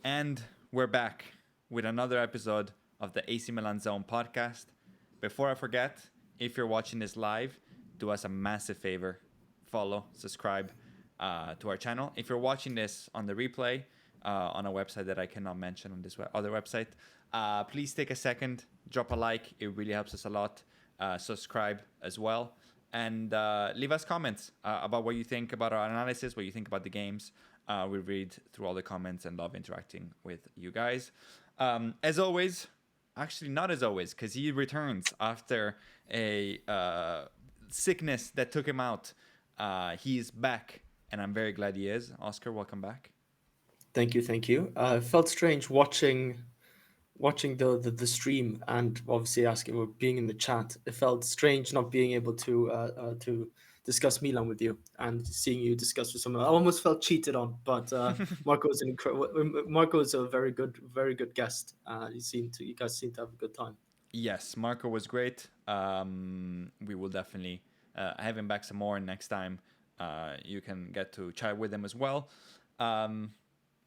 And we're back with another episode of the AC Milan Zone podcast. Before I forget, if you're watching this live, do us a massive favor. Follow, subscribe to our channel. If you're watching this on the replay on a website that I cannot mention on this other website, please take a second, drop a like. It really helps us a lot. Subscribe as well. And leave us comments about what you think about our analysis, what you think about the games. We read through all the comments and love interacting with you guys. As always, actually not as always, because he returns after a sickness that took him out. He's back, and I'm very glad he is. Oscar, welcome back. Thank you, thank you. It felt strange watching the stream and obviously asking or being in the chat. It felt strange not being able to discuss Milan with you and seeing you discuss with someone. I almost felt cheated on, but Marco is an incredible. Marco is a very good guest. You guys seem to have a good time. Yes, Marco was great. We will definitely have him back some more next time. You can get to chat with him as well. Um,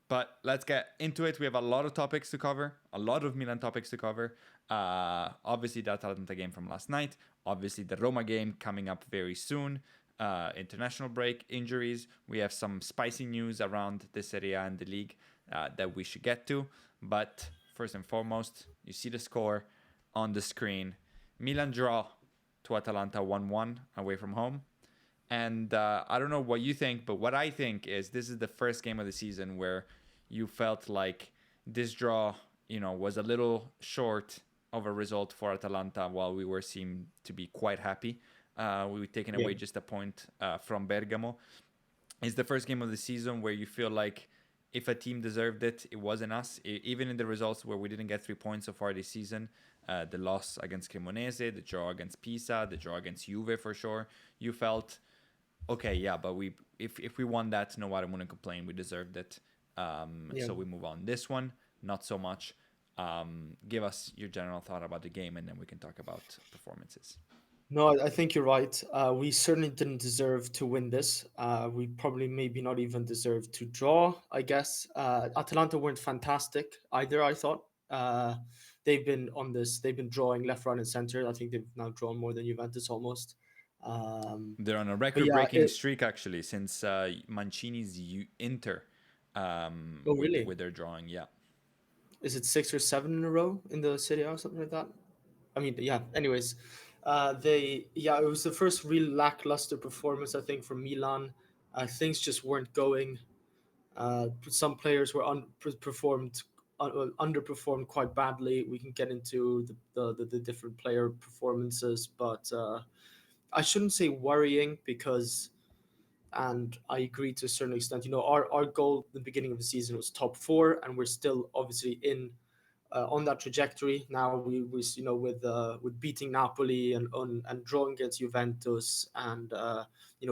But let's get into it. We have a lot of topics to cover, a lot of Milan topics to cover. Obviously, the Atalanta game from last night. Obviously, the Roma game coming up very soon. International break, injuries. We have some spicy news around the Serie A and the league that we should get to. But first and foremost, you see the score on the screen. Milan draw to Atalanta 1-1 away from home. And I don't know what you think, but what I think is this is the first game of the season where you felt like this draw, was a little short of a result for Atalanta while we were seemed to be quite happy. We were taking Yeah. away just a point from Bergamo. It's the first game of the season where you feel like if a team deserved it, it wasn't us. Even in the results where we didn't get 3 points so far this season, the loss against Cremonese, the draw against Pisa, the draw against Juve for sure, you felt okay, yeah, but if we won that, no, I wouldn't complain. We deserved it. Yeah. So we move on. This one, not so much. Give us your general thought about the game, and then we can talk about performances. No, I think you're right. We certainly didn't deserve to win this. We probably maybe not even deserve to draw, I guess. Atalanta weren't fantastic either, I thought. They've been drawing left, right, and center. I think they've now drawn more than Juventus almost. Um, They're on a but yeah, record-breaking streak actually since Mancini's Inter oh, with really? with their drawing. Yeah, Is it six or seven in a row in the Serie A or something like that? I mean, yeah. Anyways, it was the first real lackluster performance I think from Milan. Things just weren't going. Some players were underperformed quite badly. We can get into the different player performances, but I shouldn't say worrying because, and I agree to a certain extent. Our goal at the beginning of the season was top four, and we're still obviously in on that trajectory. Now with beating Napoli and drawing against Juventus and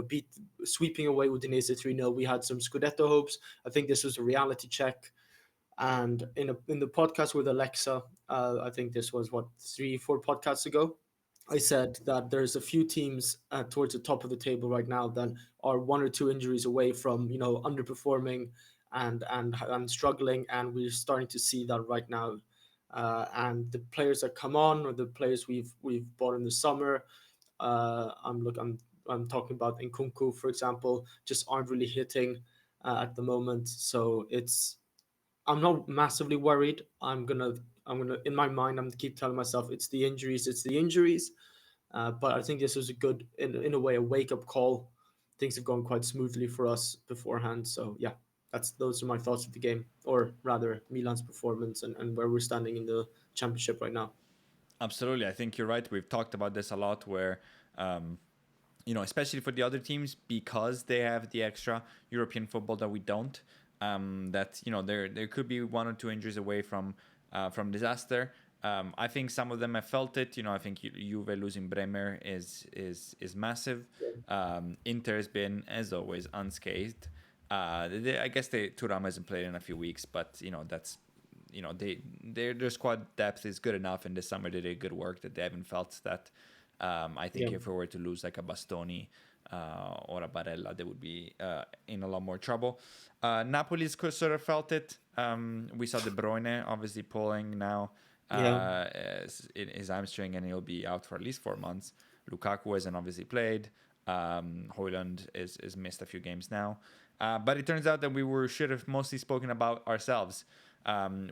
beat sweeping away Udinese 3-0, we had some Scudetto hopes. I think this was a reality check. And in the podcast with Alexa, I think this was what 3-4 podcasts ago. I said that there's a few teams towards the top of the table right now that are one or two injuries away from underperforming and struggling, and we're starting to see that right now. And the players that come on, or the players we've bought in the summer, I'm talking about Nkunku, for example, just aren't really hitting at the moment. So I'm not massively worried. I'm gonna in my mind I'm gonna keep telling myself it's the injuries. But I think this was a good, in a way, a wake up call. Things have gone quite smoothly for us beforehand. So yeah, those are my thoughts of the game, or rather Milan's performance and where we're standing in the championship right now. absolutely. I think you're right. We've talked about this a lot, where um, especially for the other teams, because they have the extra European football that we don't. That there could be one or two injuries away from disaster. I think some of them have felt it. I think Juve losing Bremer is massive. Inter has been, as always, unscathed. I guess Thuram hasn't played in a few weeks, but that's their squad depth is good enough, and this summer they did good work that they haven't felt that. I think Yeah, if we were to lose like a Bastoni or a Barella, they would be in a lot more trouble. Napoli's sort of felt it. We saw De Bruyne obviously pulling now Yeah, his hamstring, and he'll be out for at least 4 months. Lukaku hasn't obviously played. Hoyland is missed a few games now. But it turns out that should have mostly spoken about ourselves.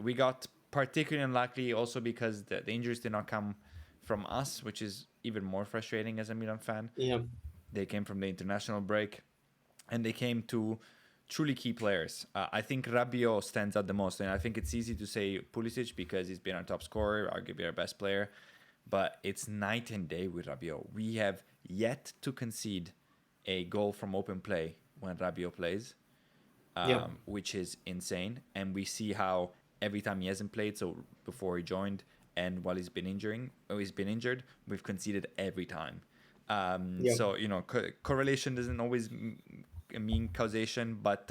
We got particularly unlucky also because the injuries did not come from us, which is even more frustrating as a Milan fan. yeah, They came from the international break, and they came to truly key players. I think Rabiot stands out the most, and I think it's easy to say Pulisic because he's been our top scorer, arguably our best player, but it's night and day with Rabiot. We have yet to concede a goal from open play when Rabiot plays, yeah. which is insane. And we see how every time he hasn't played, so before he joined and while he's been injured, we've conceded every time. Yeah. So correlation doesn't always mean causation, but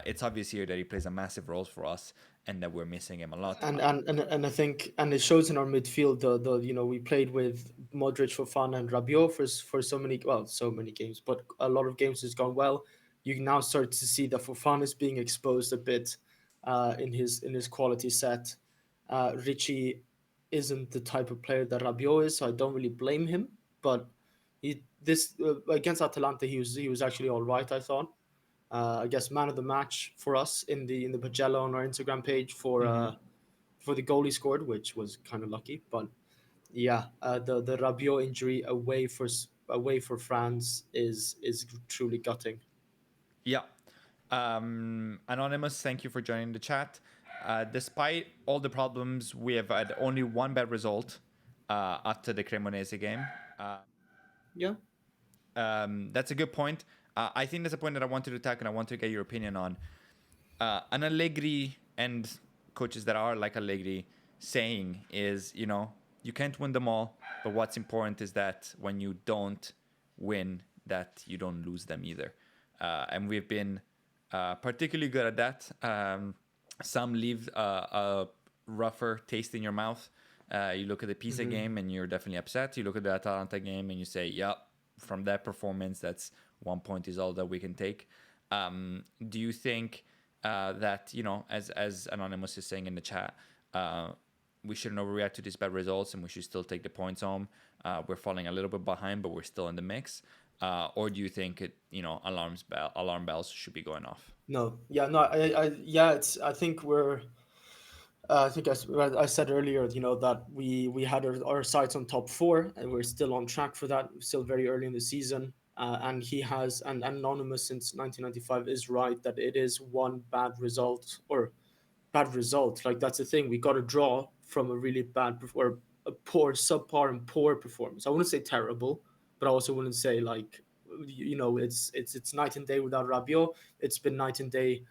it's obvious here that he plays a massive role for us and that we're missing him a lot. And I think it shows in our midfield. The we played with Modric, Fofana, and Rabiot for so many games, but a lot of games has gone well. You can now start to see that Fofana is being exposed a bit in his quality set. Richie isn't the type of player that Rabiot is, so I don't really blame him. But this against Atalanta, he was actually all right. I thought. I guess man of the match for us in the Pagella on our Instagram page Mm-hmm. for the goal he scored, which was kind of lucky. But yeah, the Rabiot injury away for France is truly gutting. Yeah. Anonymous, thank you for joining the chat. Despite all the problems, we have had only one bad result after the Cremonese game. Yeah. That's a good point. I think that's a point that I wanted to attack and I want to get your opinion on. An Allegri and coaches that are like Allegri saying is, you can't win them all, but what's important is that when you don't win, that you don't lose them either. And we've been particularly good at that. Some leave a rougher taste in your mouth. You look at the Pisa Hmm. game and you're definitely upset. You look at the Atalanta game and you say, yeah, from that performance, that's 1 point is all that we can take. Do you think that, as Anonymous is saying in the chat, we shouldn't overreact to these bad results and we should still take the points home? We're falling a little bit behind, but we're still in the mix. Or do you think alarm bells should be going off? No. Yeah. No. Yeah. It's. I think we're. I think I said earlier, that we had our sights on top four, and we're still on track for that. Still very early in the season, and he has and Anonymous since 1995 is right that it is one bad result or bad result. Like that's the thing. We got a draw from a really or a poor, subpar, and poor performance. I wouldn't say terrible, but I also wouldn't say like, it's night and day without Rabiot. It's been night and day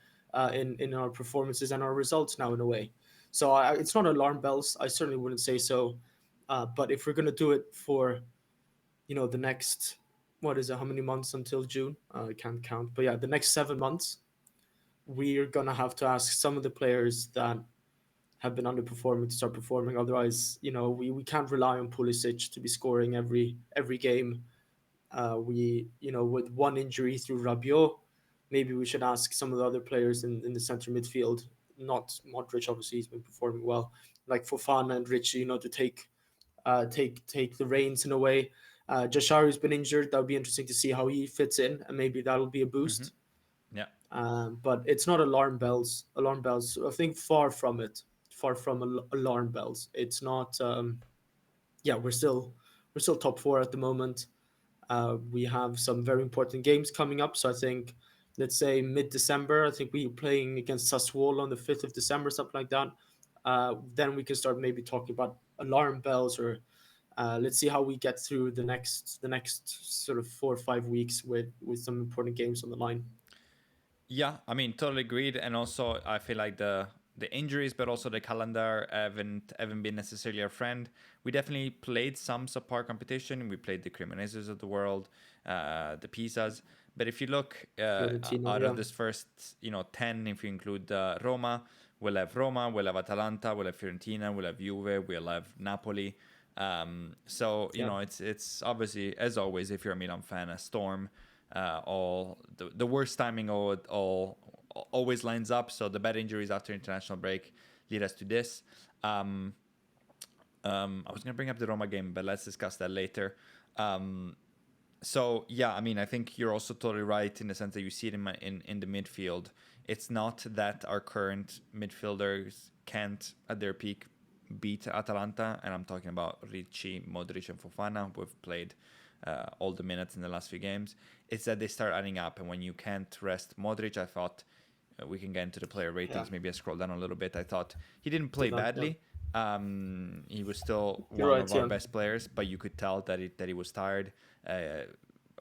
in our performances and our results now in a way. So it's not alarm bells. I certainly wouldn't say so. But if we're gonna do it for the next, what is it? How many months until June? I can't count. But yeah, the next 7 months, we're gonna have to ask some of the players that have been underperforming to start performing. Otherwise, we can't rely on Pulisic to be scoring every game. With one injury through Rabiot, maybe we should ask some of the other players in the center midfield, not Modric, obviously he's been performing well, like Fofana and Richie, to take the reins in a way. Jashari's been injured. That would be interesting to see how he fits in, and maybe that'll be a Mm-hmm. boost. Yeah. But it's not alarm bells. Alarm bells. I think far from it. Far from alarm bells. It's not. Yeah, we're still top four at the moment. We have some very important games coming up. So I think, let's say mid-December. I think we're playing against Sassuolo on the 5th of December, something like that. Then we can start maybe talking about alarm bells or. Let's see how we get through the next sort of 4 or 5 weeks with some important games on the line. Yeah, I mean, totally agreed. And also, I feel like the injuries, but also the calendar haven't been necessarily our friend. We definitely played some subpar competition. We played the Cremoneses of the world, the Pisas. But if you look Fiorentina, out of yeah. this first, 10, if you include Roma, we'll have Atalanta, we'll have Fiorentina, we'll have Juve, we'll have Napoli. So Yeah. it's obviously, as always, if you're a Milan fan, a storm. All the worst timing always lines up. So the bad injuries after international break lead us to this. Um, I was going to bring up the Roma game, but let's discuss that later. So yeah, I mean, I think you're also totally right in the sense that you see it in the midfield. It's not that our current midfielders can't at their peak beat Atalanta, and I'm talking about Ricci, Modric, and Fofana, who have played all the minutes in the last few games. It's that they start adding up, and when you can't rest Modric, I thought we can get into the player Yeah, ratings. Maybe I scroll down a little bit. I thought he didn't do play that. Yeah, badly. He was still you're one right. of our Yeah, best players, but you could tell that he was tired.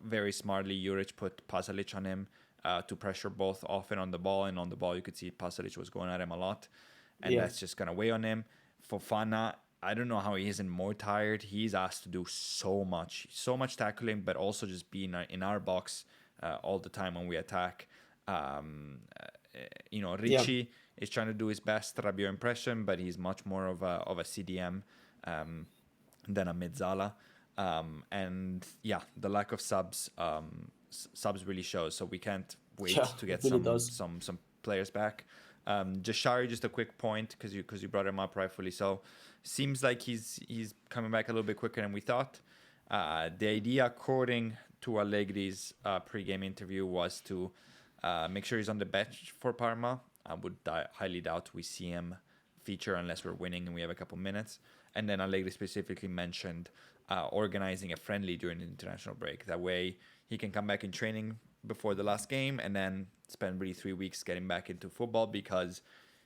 Very smartly, Juric put Pasalic on him to pressure both off and on the ball. And on the ball, you could see Pasalic was going at him a lot. And yeah, that's just going to weigh on him. Fofana, I don't know how he isn't more tired. He's asked to do so much tackling, but also just be in our box all the time when we attack. yeah, Ricci is trying to do his best Rabiot impression, but he's much more of a CDM than a Midzala. And yeah, the lack of subs really shows. So we can't wait yeah. to It get really does. some players back. Jashari, just a quick point because you brought him up rightfully. So seems like he's coming back a little bit quicker than we thought. The idea, according to Allegri's pre-game interview, was to make sure he's on the bench for Parma. I would highly doubt we see him feature unless we're winning and we have a couple minutes. And then Allegri specifically mentioned organizing a friendly during the international break. That way he can come back in training before the last game and then spend really 3 weeks getting back into football because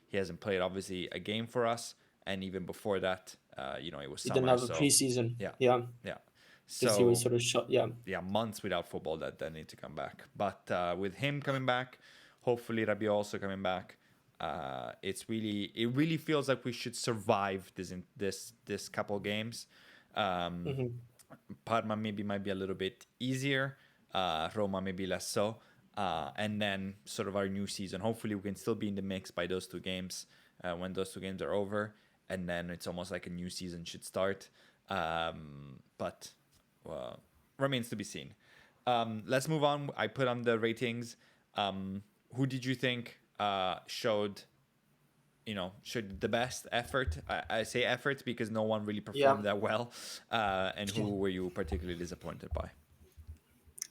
he hasn't played obviously a game for us. And even before that, it was He didn't summer. have a So preseason. yeah, Yeah, yeah. because he was So sort of shot. Yeah, yeah, months without football that need to come back. But with him coming back, hopefully Rabiot also coming back, it really feels like we should survive this couple games. Um, hmm, Parma maybe might be a little bit easier, Roma maybe less so, and then sort of our new season. Hopefully we can still be in the mix by those two games when those two games are over, and then it's almost like a new season should start. But remains to be seen. Let's move on. I put on the ratings. Who did you think showed the best effort? I say effort because no one really yeah. performed that well. And who were you particularly disappointed by?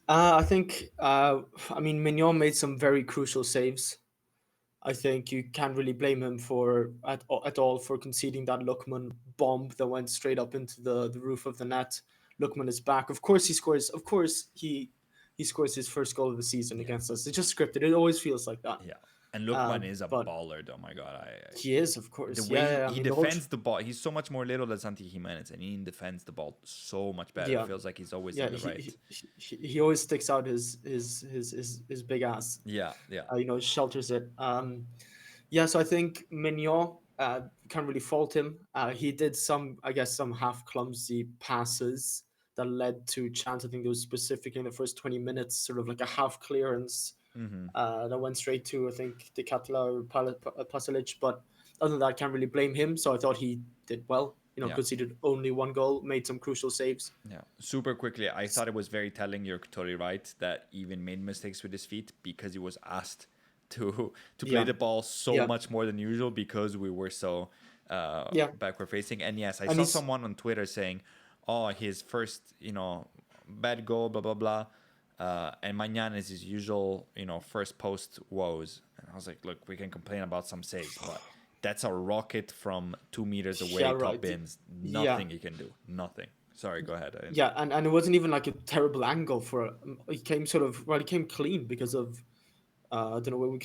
I think. I mean, Mignon made some very crucial saves. I think you can't really blame him for at all for conceding that Lookman bomb that went straight up into the roof of the net. Lookman is back. Of course he scores. Of course he scores his first goal of the season Yeah, against us. It's just scripted. It always feels like that. yeah. And Lookman is a But baller, though. My God, he is, of the course. way Yeah, he, yeah, yeah. I he mean the whole defends the ball, he's so much more little than Santi Jimenez, and he defends the ball so much better. It yeah, feels like he's always yeah. in the right. He always sticks out his big ass. Yeah, yeah. Shelters it. Yeah, so I think Mignon, can't really fault him. He did some, I guess, some half clumsy passes that led to chance. I think there was specifically in the first 20 minutes, sort of like a half clearance Mm-hmm. that went straight to, I think, De Catala or Pasalic. But other than that, I can't really blame him. So I thought he did well. Yeah. Conceded only one goal, made some crucial saves. Yeah, super quickly. I thought it was very telling. You're totally right that even made mistakes with his feet because he was asked to play Yeah, the ball so yeah, much more than usual because we were so yeah. backward facing. And yes, I And saw he's, someone on Twitter saying, "Oh, his first bad goal, blah blah blah," and Magnan is his usual first post woes. And I was like, "Look, we can complain about some saves, but." That's a rocket from 2 meters yeah, away, top right. bins. Yeah, Nothing he can do. Nothing. Sorry, go ahead. I didn't. yeah, and it wasn't even like a terrible angle for. He came he came clean because of. I don't know where we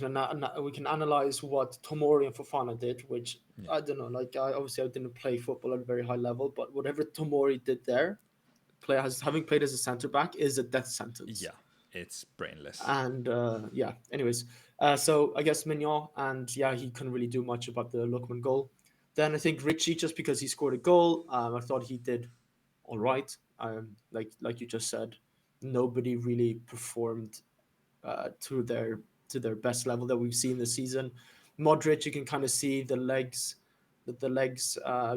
can analyze what Tomori and Fofana did, which Yeah. I don't know. Like I didn't play football at a very high level, but whatever Tomori did there, having played as a centre back is a death sentence. Yeah, it's brainless. And yeah, anyways, so I guess Mignon, and yeah, he couldn't really do much about the Lookman goal. Then I think Richie, just because he scored a goal, I thought he did all right. Like you just said, nobody really performed to their best level that we've seen this season. Modric, you can kind of see the legs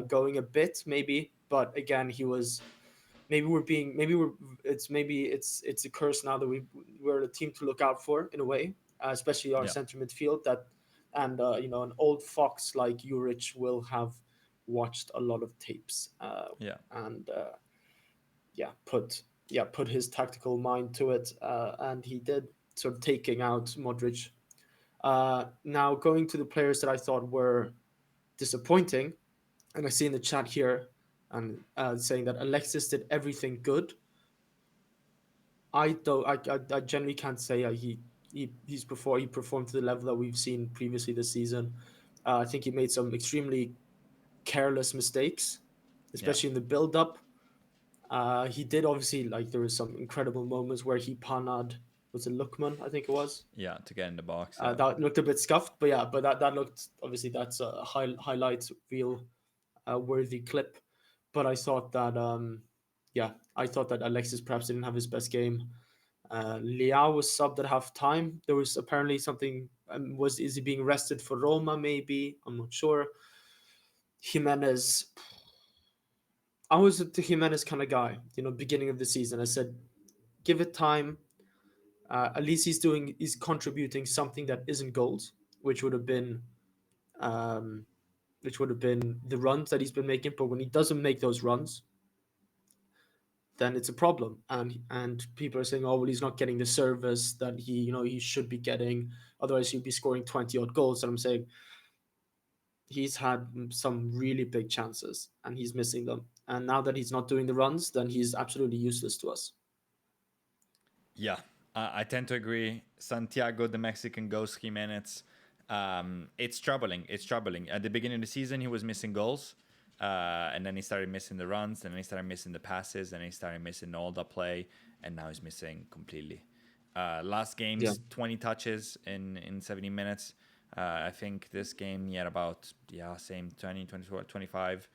going a bit maybe, but again, he was maybe we're it's a curse now that we're a team to look out for in a way. especially our Yeah. centre midfield. And an old fox like Juric will have watched a lot of tapes, Yeah. and yeah, put his tactical mind to it, and he did, sort of taking out Modric. Now going to the players that I thought were disappointing, and I see in the chat here and saying that Alexis did everything good. I don't. I generally can't say he performed to the level that we've seen previously this season. I think he made some extremely careless mistakes, Yeah. especially in the build up. He did, obviously, like, there was some incredible moments where he panad, was it Lookman, I think it was. Yeah. To get in the box. Yeah. That looked a bit scuffed, but yeah, but that looked, obviously, that's a highlight reel worthy clip. But I thought that yeah, I thought that Alexis perhaps didn't have his best game. Leao was subbed at half time. There was apparently something. Is he being rested for Roma? Maybe, I'm not sure. Jimenez, I was the Jimenez kind of guy. Beginning of the season, I said, give it time. At least he's contributing something that isn't goals, which would have been um, the runs that he's been making. But when he doesn't make those runs, then it's a problem. And people are saying, oh well, he's not getting the service that he should be getting. Otherwise, he'd be scoring 20 odd goals. And I'm saying he's had some really big chances and he's missing them. And now that he's not doing the runs, then he's absolutely useless to us. Yeah, I tend to agree. Santiago, the Mexican ghost Jimenez, it's troubling. It's troubling. At the beginning of the season, he was missing goals, and then he started missing the runs, and then he started missing the passes, and he started missing all the play, and now he's missing completely. Last Yeah, game's 20 touches in 70 minutes. I think this game he had about, same 20, 24, 25.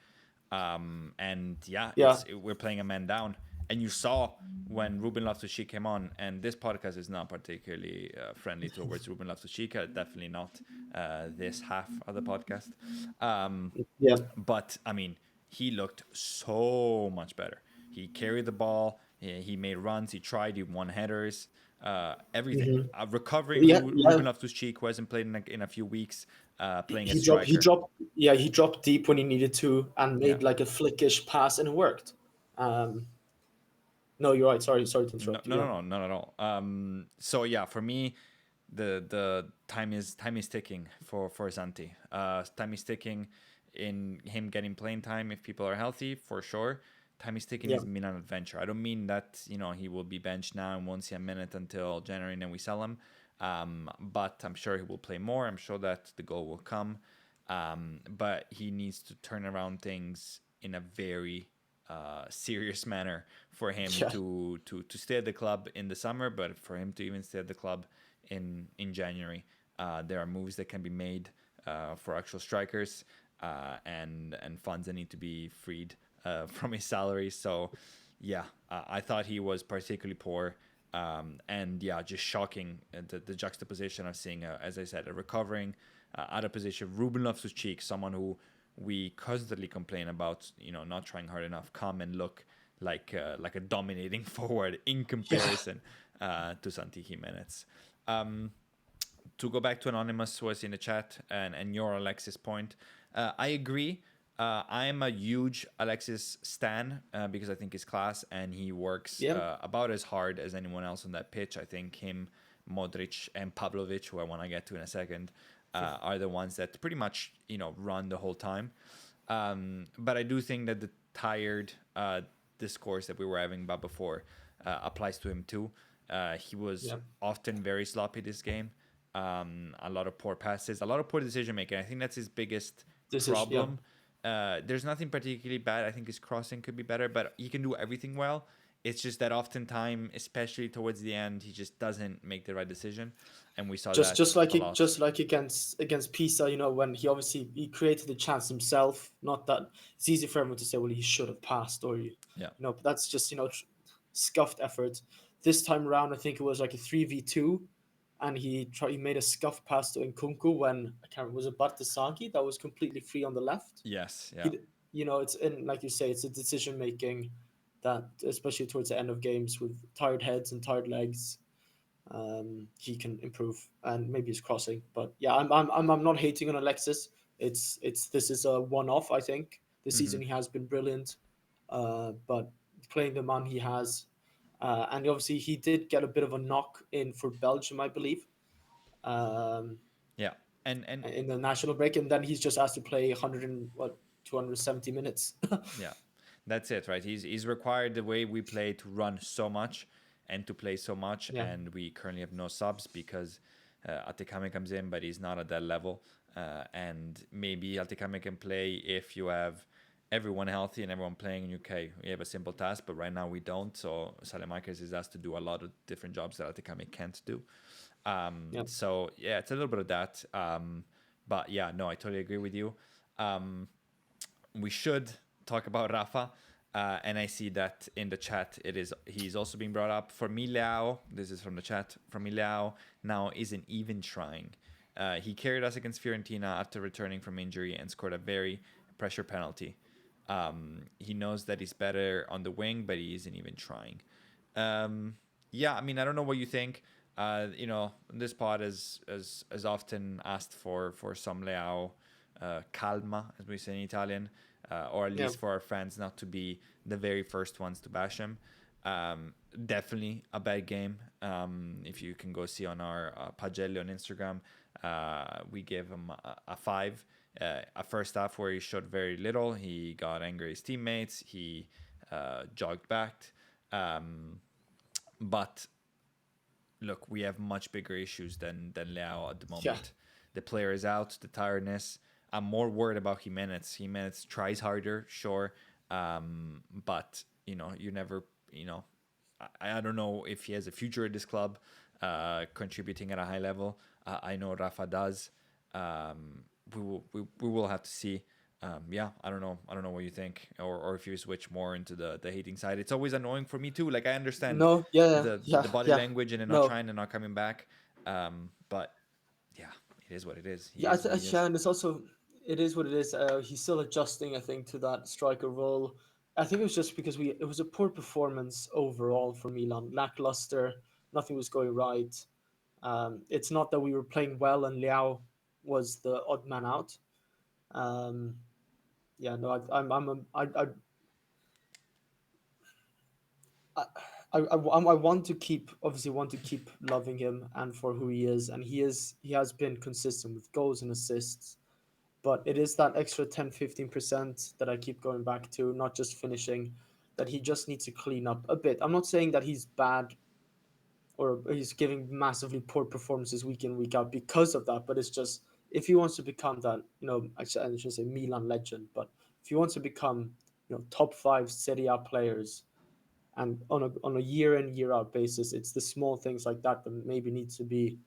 And yeah, yeah, we're playing a man down. And you saw when Ruben Loftus-Cheek came on, and this podcast is not particularly friendly towards Ruben Loftus-Cheek, definitely not this half of the podcast. yeah. But I mean, he looked so much better. He carried the ball. He made runs. He tried. He won headers. Everything. Hmm. Recovering Yeah, yeah. Ruben Loftus-Cheek, who hasn't played in a few weeks, playing as He striker. dropped, yeah, he dropped deep when he needed to and Yeah. made like a flickish pass and it worked. Um, no, you're right. Sorry to No, interrupt you. no, Yeah, no, no, not at all. So yeah, for me, the time is ticking for Santi. Time is ticking in him getting playing time if people are healthy, for sure. Time is ticking yeah, his Milan adventure. I don't mean that he will be benched now and won't see a minute until January and then we sell him. But I'm sure he will play more. I'm sure that the goal will come. But he needs to turn around things in a very serious manner for him yeah, to stay at the club in the summer, but for him to even stay at the club in January. There are moves that can be made for actual strikers and funds that need to be freed from his salary. So yeah, I thought he was particularly poor. And yeah, just shocking the juxtaposition of seeing, as I said, a recovering out of position Ruben Loftus-Cheek, someone who we constantly complain about, not trying hard enough, come and look like a dominating forward in yeah, comparison to Santi Jimenez. To go back to Anonymous who was in the chat and your Alexis point, I agree. I'm a huge Alexis stan because I think he's class and he works yeah, about as hard as anyone else on that pitch. I think him, Modric, and Pavlovic, who I want to get to in a second, are the ones that pretty much run the whole time. But I do think that the tired discourse that we were having about before applies to him too. He was yeah. often very sloppy this game. A lot of poor passes, a lot of poor decision making. I think that's his biggest This is, yeah, problem. There's nothing particularly bad. I think his crossing could be better, but he can do everything well. It's just that oftentimes, especially towards the end, he just doesn't make the right decision, and we saw just that just like a lot. just like against Pisa, when he created the chance himself. Not that it's easy for everyone to say, well, he should have passed, or Yeah. but that's just scuffed effort. This time around, I think it was like a 3v2, and he made a scuff pass to Nkunku when, I can't remember, was it Bartasagi that was completely free on the left. Yes. Yeah. He, it's in, like you say, it's a decision making that, especially towards the end of games with tired heads and tired legs, he can improve, and maybe his crossing. But yeah, I'm not hating on Alexis. It's this is a one-off. I think this Mm-hmm. season he has been brilliant, but playing the man he has, and obviously he did get a bit of a knock in for Belgium, I believe, um, Yeah, and in the national break, and then he's just asked to play 100 and what 270 minutes. yeah, that's it, right? He's required the way we play to run so much and to play so much, Yeah, and we currently have no subs because Atekame comes in, but he's not at that level. And maybe Atekame can play if you have everyone healthy and everyone playing in UK. We have a simple task, but right now we don't. So Salemakers is asked to do a lot of different jobs that Atekame can't do. yeah, So yeah, it's a little bit of that. But yeah, no, I totally agree with you. Um, we should talk about Rafa. And I see that in the chat, he's also being brought up. For me, Liao, this is from the chat. For me, Liao now isn't even trying. He carried us against Fiorentina after returning from injury and scored a very pressure penalty. He knows that he's better on the wing, but he isn't even trying. Um, yeah, I mean, I don't know what you think. This pod has often asked for some Leao calma, as we say in Italian, or at yeah, least for our fans not to be the very first ones to bash him. Definitely a bad game. If you can go see on our Pagelli on Instagram, we gave him a 5. A first half where he showed very little. He got angry at his teammates. He jogged back. Um, but look, we have much bigger issues than Leao at the yeah. moment. The player is out, the tiredness. I'm more worried about Jimenez. Jimenez tries harder, sure, but you never, I don't know if he has a future at this club, contributing at a high level. I know Rafa does. We will have to see. Yeah, I don't know. I don't know what you think, or if you switch more into the hating side. It's always annoying for me too. Like I understand No, yeah, yeah, the yeah, body yeah. language and they're not No, trying and not coming back. But yeah, it is what it is. He yeah, is what he yeah, is. and it's also it is what it is. He's still adjusting, I think, to that striker role. I think it was just because we it was a poor performance overall for Milan, lackluster. Nothing was going right. It's not that we were playing well and Liao was the odd man out. Um, yeah, no, I, I want to keep obviously want to keep loving him and for who he is, and he has been consistent with goals and assists. But it is that extra 10-15% that I keep going back to, not just finishing, that he just needs to clean up a bit. I'm not saying that he's bad or he's giving massively poor performances week in, week out because of that, but it's just if he wants to become that, I shouldn't say Milan legend, but if he wants to become, top five Serie A players and on a year in, year out basis, it's the small things like that that maybe needs to be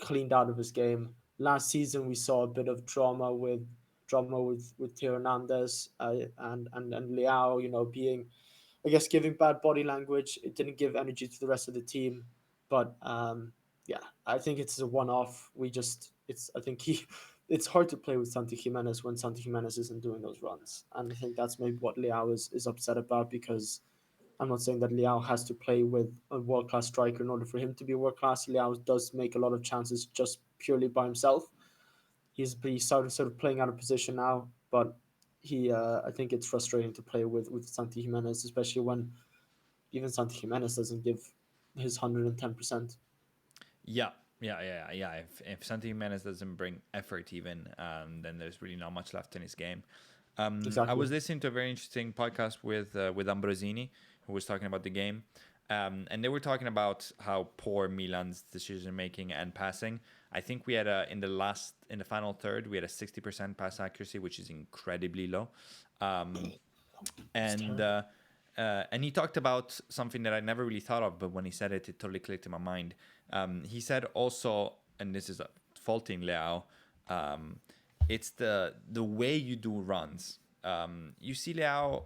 cleaned out of his game. Last season, we saw a bit of drama with Theo Hernandez and Leao, being, I guess, giving bad body language. It didn't give energy to the rest of the team, but yeah, I think it's a one-off. I think it's hard to play with Santi Jimenez when Santi Jimenez isn't doing those runs, and I think that's maybe what Leao is upset about because I'm not saying that Leao has to play with a world class striker in order for him to be world class. Leao does make a lot of chances just purely by himself. He's started sort of playing out of position now, but I think it's frustrating to play with Santi Jimenez, especially when even Santi Jimenez doesn't give his 110%. Yeah, yeah. If Santi Jimenez doesn't bring effort even, then there's really not much left in his game. I Exactly. was listening to a very interesting podcast with Ambrosini, who was talking about the game, and they were talking about how poor Milan's decision making and passing. I think we had in the final third we had a 60% pass accuracy, which is incredibly low. Um, It's and terrible. uh, and he talked about something that I never really thought of, but when he said it, it totally clicked in my mind. He said also, and this is faulting Leao, um, it's the way you do runs. You see Leao,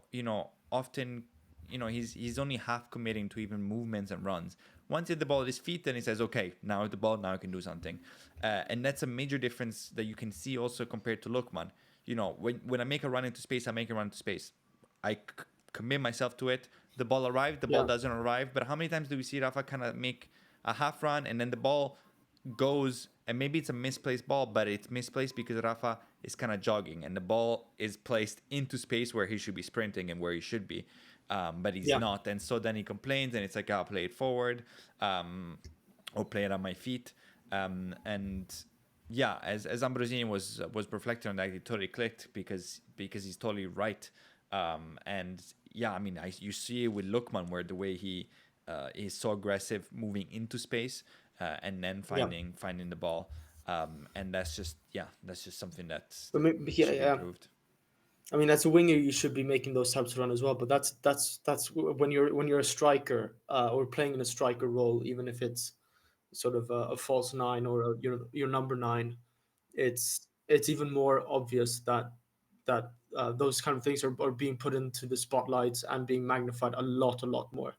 often, he's only half committing to even movements and runs. Once he hit the ball at his feet, then he says, "Okay, now at the ball, now I can do something," and that's a major difference that you can see also compared to Lokman. When I make a run into space, I make a run into space. I commit myself to it. The ball arrived, the ball Yeah. doesn't arrive. But how many times do we see Rafa kind of make a half run, and then the ball goes, and maybe it's a misplaced ball, but it's misplaced because Rafa is kind of jogging, and the ball is placed into space where he should be sprinting and where he should be, but he's Yeah. not, and so then he complains, and it's like, I'll play it forward, or play it on my feet, and yeah, as Ambrosini was reflecting on that, it totally clicked because he's totally right, and yeah, I mean, you see it with Lukman where the way he is so aggressive moving into space, and then Yeah. finding the ball, and that's just something that But maybe, yeah, should be yeah. improved. I mean, as a winger, you should be making those types of run as well. But that's when you're a striker, or playing in a striker role, even if it's sort of a false nine or your number nine, it's even more obvious that those kind of things are being put into the spotlights and being magnified a lot more.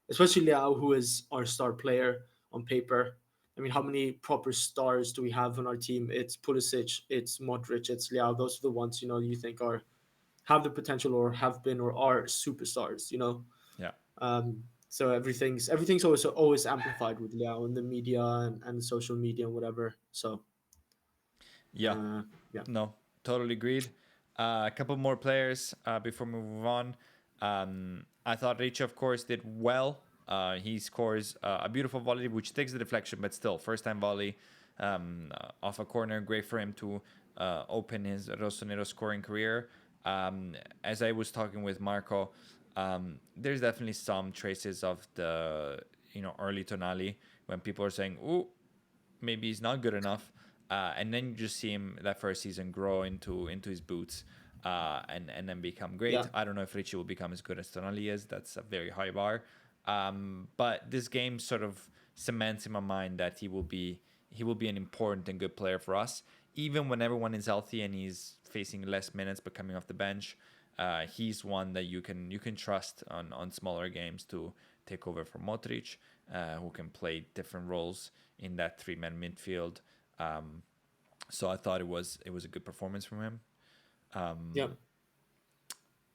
Especially Liao, who is our star player on paper. I mean, how many proper stars do we have on our team? It's Pulisic, it's Modric, it's Liao. Those are the ones you think are have the potential or have been or are superstars. Yeah, So everything's always amplified with Liao in the media and social media and whatever. So yeah. uh, yeah, No, totally agreed. A couple more players before we move on. I thought Rich, of course, did well. He scores a beautiful volley, which takes the deflection, but still, first time volley off a corner. Great for him to open his Rossonero scoring career. As I was talking with Marco, there's definitely some traces of the early Tonali when people are saying, "Ooh, maybe he's not good enough," and then you just see him that first season grow into his boots, and then become great. yeah, I don't know if Richie will become as good as Tonali is. That's a very high bar. But this game sort of cements in my mind that he will be an important and good player for us, even when everyone is healthy and he's facing less minutes but coming off the bench. He's one that you can trust on smaller games to take over for Modric, who can play different roles in that three-man midfield. Um, so I thought it was a good performance from him. yeah,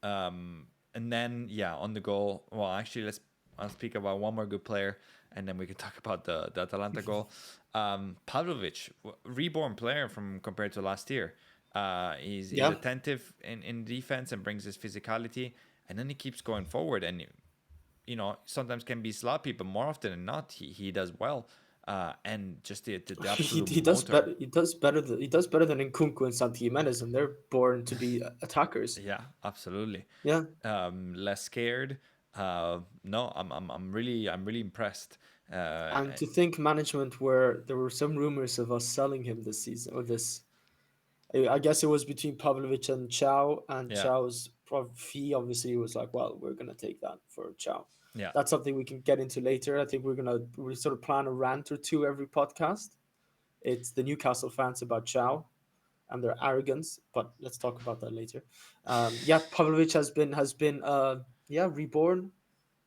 And then yeah, on the goal. Well, actually, I'll speak about one more good player, and then we can talk about the Atalanta goal. Pavlovic, reborn player from compared to last year. He's yeah. attentive in defense and brings his physicality, and then he keeps going forward. And sometimes can be sloppy, but more often than not, he does well. And just the He, absolute he does motor. better. He does better than Nkunku and Santi Jimenez, and they're born to be attackers. Yeah, absolutely. Yeah, Less scared. No, I'm really impressed. and to think management where there were some rumors of us selling him this season or this. I guess it was between Pavlovic and Chow, and Yeah, Chow's fee obviously was like, well, we're gonna take that for Chow. yeah, That's something we can get into later. I think we sort of plan a rant or two every podcast. It's the Newcastle fans about Chow and their arrogance, but let's talk about that later. Yeah, Pavlovic has been reborn,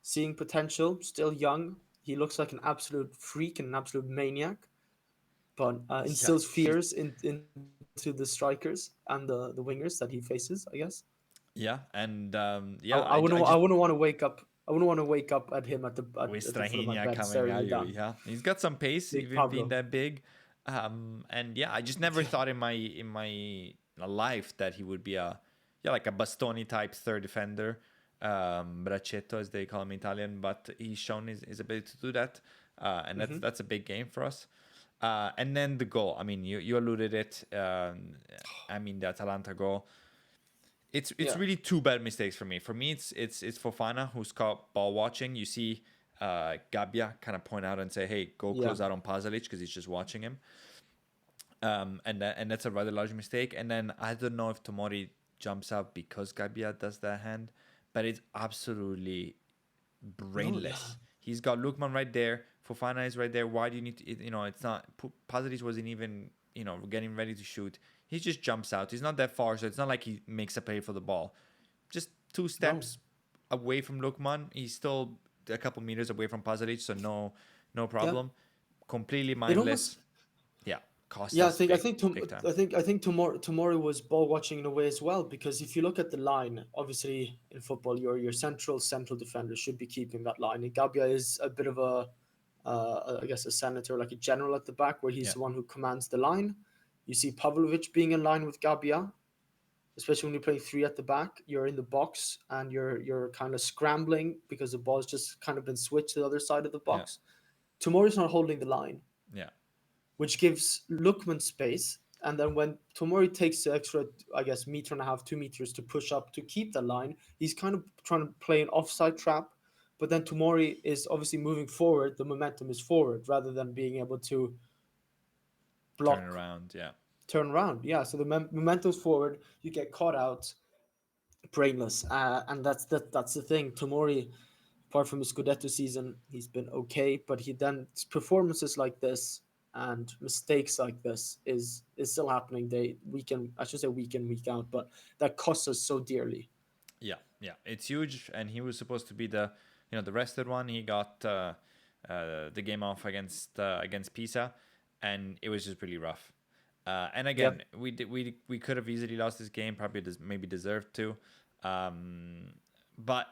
seeing potential, still young. He looks like an absolute freak and an absolute maniac, but yeah. instills fears into the strikers and the wingers that he faces. I guess. Yeah, and I, yeah, I wouldn't I I just wouldn't want to wake up. I wouldn't want to wake up at him with at the foot of my Strahinja bed coming staring at me you. down. Yeah, he's got some pace, Big even being Pablo. that big. And yeah, I just never thought in my life that he would be like a Bastoni type third defender, braccetto as they call him in Italian. But he's shown his ability to do that, and Hmm. that's a big game for us. And then the goal. I mean, you alluded it. I mean, the Atalanta goal. It's Yeah, really two bad mistakes for me. For me, it's Fofana who's caught ball watching. You see, Gabbia kind of point out and say, "Hey, go yeah. close out on Pasalic," because he's just watching him. And that's a rather large mistake. And then I don't know if Tomori jumps out because Gabbia does that hand, but it's absolutely No, yeah, brainless. He's got Lukman right there. Fofana is right there. Why do you need to? It's not. Pasalic wasn't even getting ready to shoot. He just jumps out. He's not that far, so it's not like he makes a play for the ball. Just two no, steps away from Lukman. He's still a couple meters away from Pasalic, so no yeah. problem. Completely It almost mindless. Yeah, cost Yeah, us big time. I think Tomori was ball watching in a way as well, because if you look at the line, obviously in football, your central defender should be keeping that line. And Gabia is a bit of I guess a senator, like a general at the back, where he's Yeah, the one who commands the line. You see Pavlovic being in line with Gabia, especially when you're playing three at the back. You're in the box and you're kind of scrambling because the ball's just kind of been switched to the other side of the yeah, box. Tomori's not holding the line, yeah. which gives Lookman space. And then when Tomori takes the extra, I guess, meter and a half, 2 meters to push up to keep the line, he's kind of trying to play an offside trap. But then Tomori is obviously moving forward. The momentum is forward rather than being able to Turn block, around. Yeah, turn around. Yeah, so the momentum's forward. You get caught out, brainless. And that's the thing. Tomori, apart from his Scudetto season, he's been okay, but he then performances like this and mistakes like this is still happening. They week in, I should say week in week out, but that costs us so dearly. yeah, yeah. It's huge, and he was supposed to be the rested one. He got the game off against Pisa, and it was just really rough. And again, Yep. we could have easily lost this game, probably maybe deserved to. Um, but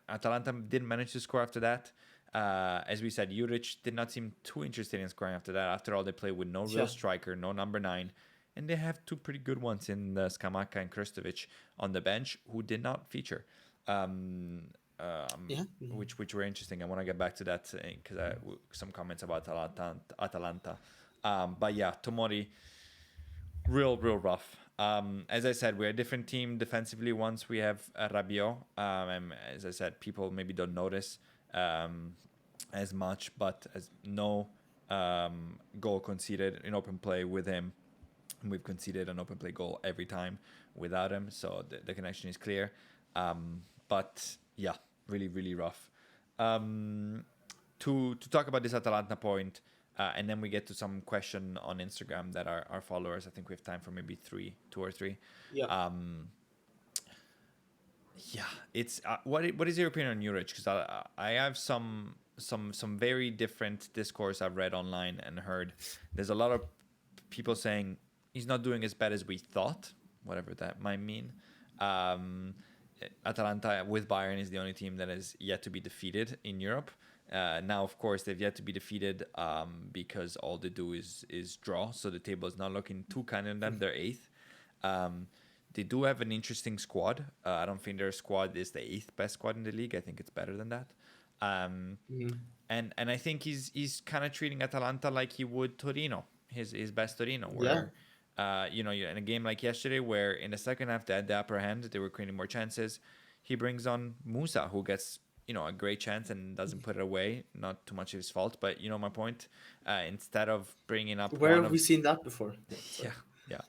Atalanta didn't manage to score after that. As we said, Juric did not seem too interested in scoring after that. After all, they played with no real Yeah. striker, no number nine, and they have two pretty good ones in Skamaka and Krstovic on the bench who did not feature. Um, um, Yeah. which were interesting. I want to get back to that because some comments about Atalanta. But yeah, Tomori, real rough. As I said, we're a different team defensively once we have Rabiot. And as I said, people maybe don't notice um, as much, but as no goal conceded in open play with him. We've conceded an open play goal every time without him, so the connection is clear. But yeah, really rough. Um, to talk about this Atalanta point, and then we get to some question on Instagram that our followers. I think we have time for maybe two or three. Yeah. Um, yeah, it's what is your opinion on Juric? Because I have some very different discourse I've read online and heard. There's a lot of people saying he's not doing as bad as we thought, whatever that might mean. Um, Atalanta with Bayern is the only team that has yet to be defeated in Europe. Now, of course, they've yet to be defeated because all they do is draw. So the table is not looking too kind on them. They're eighth. Um, they do have an interesting squad. I don't think their squad is the eighth best squad in the league. I think it's better than that. Um, Mhm. and I think he's kind of treating Atalanta like he would Torino, his best Torino, Yeah. where in a game like yesterday, where in the second half they had the upper hand, they were creating more chances. He brings on Musa, who gets a great chance and doesn't put it away. Not too much of his fault, but you know my point. Instead of bringing up Where one have we of seen that before? yeah, Sorry. yeah.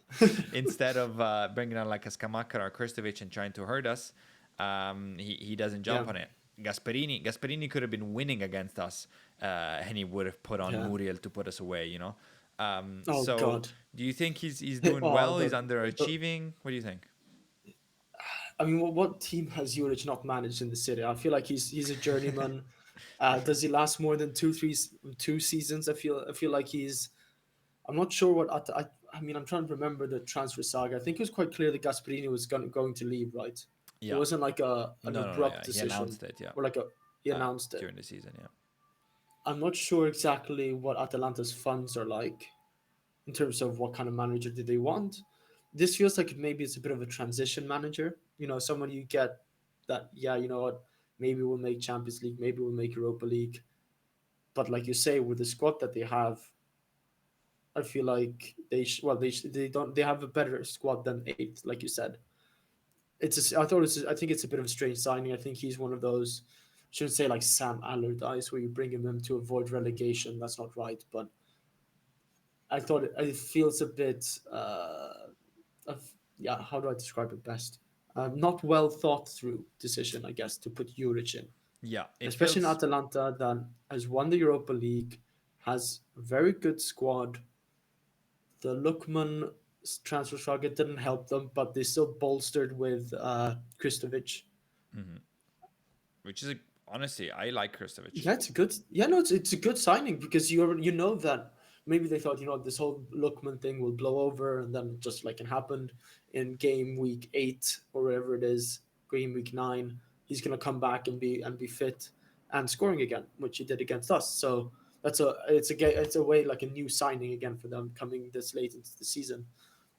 Instead of bringing on like a Skamaka or Krstovic and trying to hurt us, he doesn't Yeah. jump on it. Gasperini could have been winning against us, and he would have put on Yeah. Muriel to put us away. Oh So God. do you think he's doing Oh, well? He's the underachieving. What do you think? I mean, what team has Juric not managed in the city? I feel like he's a journeyman. Does he last more than 2 seasons? I feel like he's. I'm not sure what. I mean, I'm trying to remember the transfer saga. I think it was quite clear that Gasperini was going to leave, right? It Yeah. wasn't like an No. Yeah, abrupt he decision announced it. Yeah, or like a he announced it. during the season. Yeah. I'm not sure exactly what Atalanta's funds are like in terms of what kind of manager do they want. This feels like maybe it's a bit of a transition manager. Someone you get that, yeah, you know what, maybe we'll make Champions League, maybe we'll make Europa League. But like you say, with the squad that they have, I feel like they don't they have a better squad than eight, like you said. I think it's a bit of a strange signing. I think he's one of those. Shouldn't say like Sam Allardyce, where you bring him in to avoid relegation. That's not right. But I thought it feels a bit of, yeah, how do I describe it best? Not well thought through decision, I guess, to put Juric in, Yeah, it especially in feels. Atalanta that has won the Europa League, has a very good squad. The Lookman transfer struggle didn't help them, but they still bolstered with Kristovic. Mhm. Which is honestly, I like Krstovic. Yeah, it's a good. Yeah, no, it's a good signing because you know that maybe they thought this whole Lookman thing will blow over and then just like it happened in game week 8 or whatever it is, game week 9, he's gonna come back and be fit. and scoring again, which he did against us. So it's a way like a new signing again for them coming this late into the season.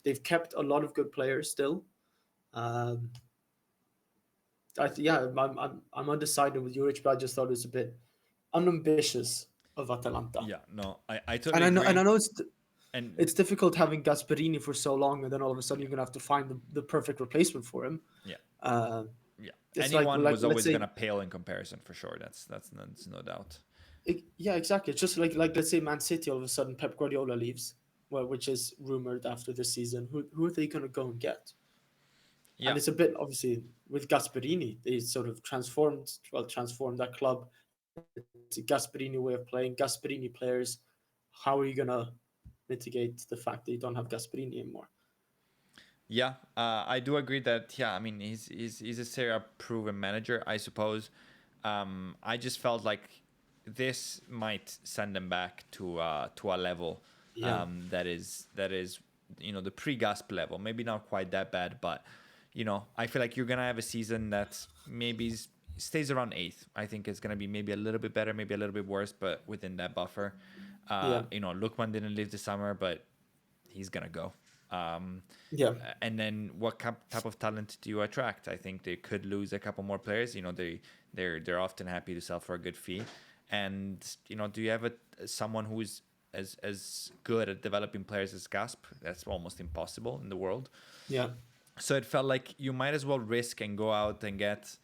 They've kept a lot of good players still. Um, yeah, I'm undecided with Juric, but I just thought it was a bit unambitious of Atalanta. Yeah, no, I And totally I agree. know And it's difficult having Gasperini for so long, and then all of a sudden yeah, you're gonna have to find the perfect replacement for him. yeah, Uh, yeah. it's Anyone like was let's always say gonna pale in comparison for sure. That's no doubt. yeah, exactly. It's just like let's say Man City all of a sudden Pep Guardiola leaves, well, which is rumored after this season. Who are they gonna go and get? Yeah, And it's a bit obviously with Gasperini, they sort of transformed that club. It's a Gasperini way of playing, Gasperini players. How are you gonna mitigate the fact that you don't have Gasperini anymore? yeah. I do agree that yeah. I mean, he's a Serie A proven manager, I suppose. I just felt like this might send them back to a level Yeah, that is the pre-gasp level. Maybe not quite that bad, but I feel like you're gonna have a season that maybe stays around eighth. I think it's gonna be maybe a little bit better, maybe a little bit worse, but within that buffer. yeah, Lookman didn't live the summer, but he's gonna go. Um, yeah, and then what type of talent do you attract? I think they could lose a couple more players. They're often happy to sell for a good fee. And do you have someone who's as good at developing players as Gasp? That's almost impossible in the world. yeah, So it felt like you might as well risk and go out and get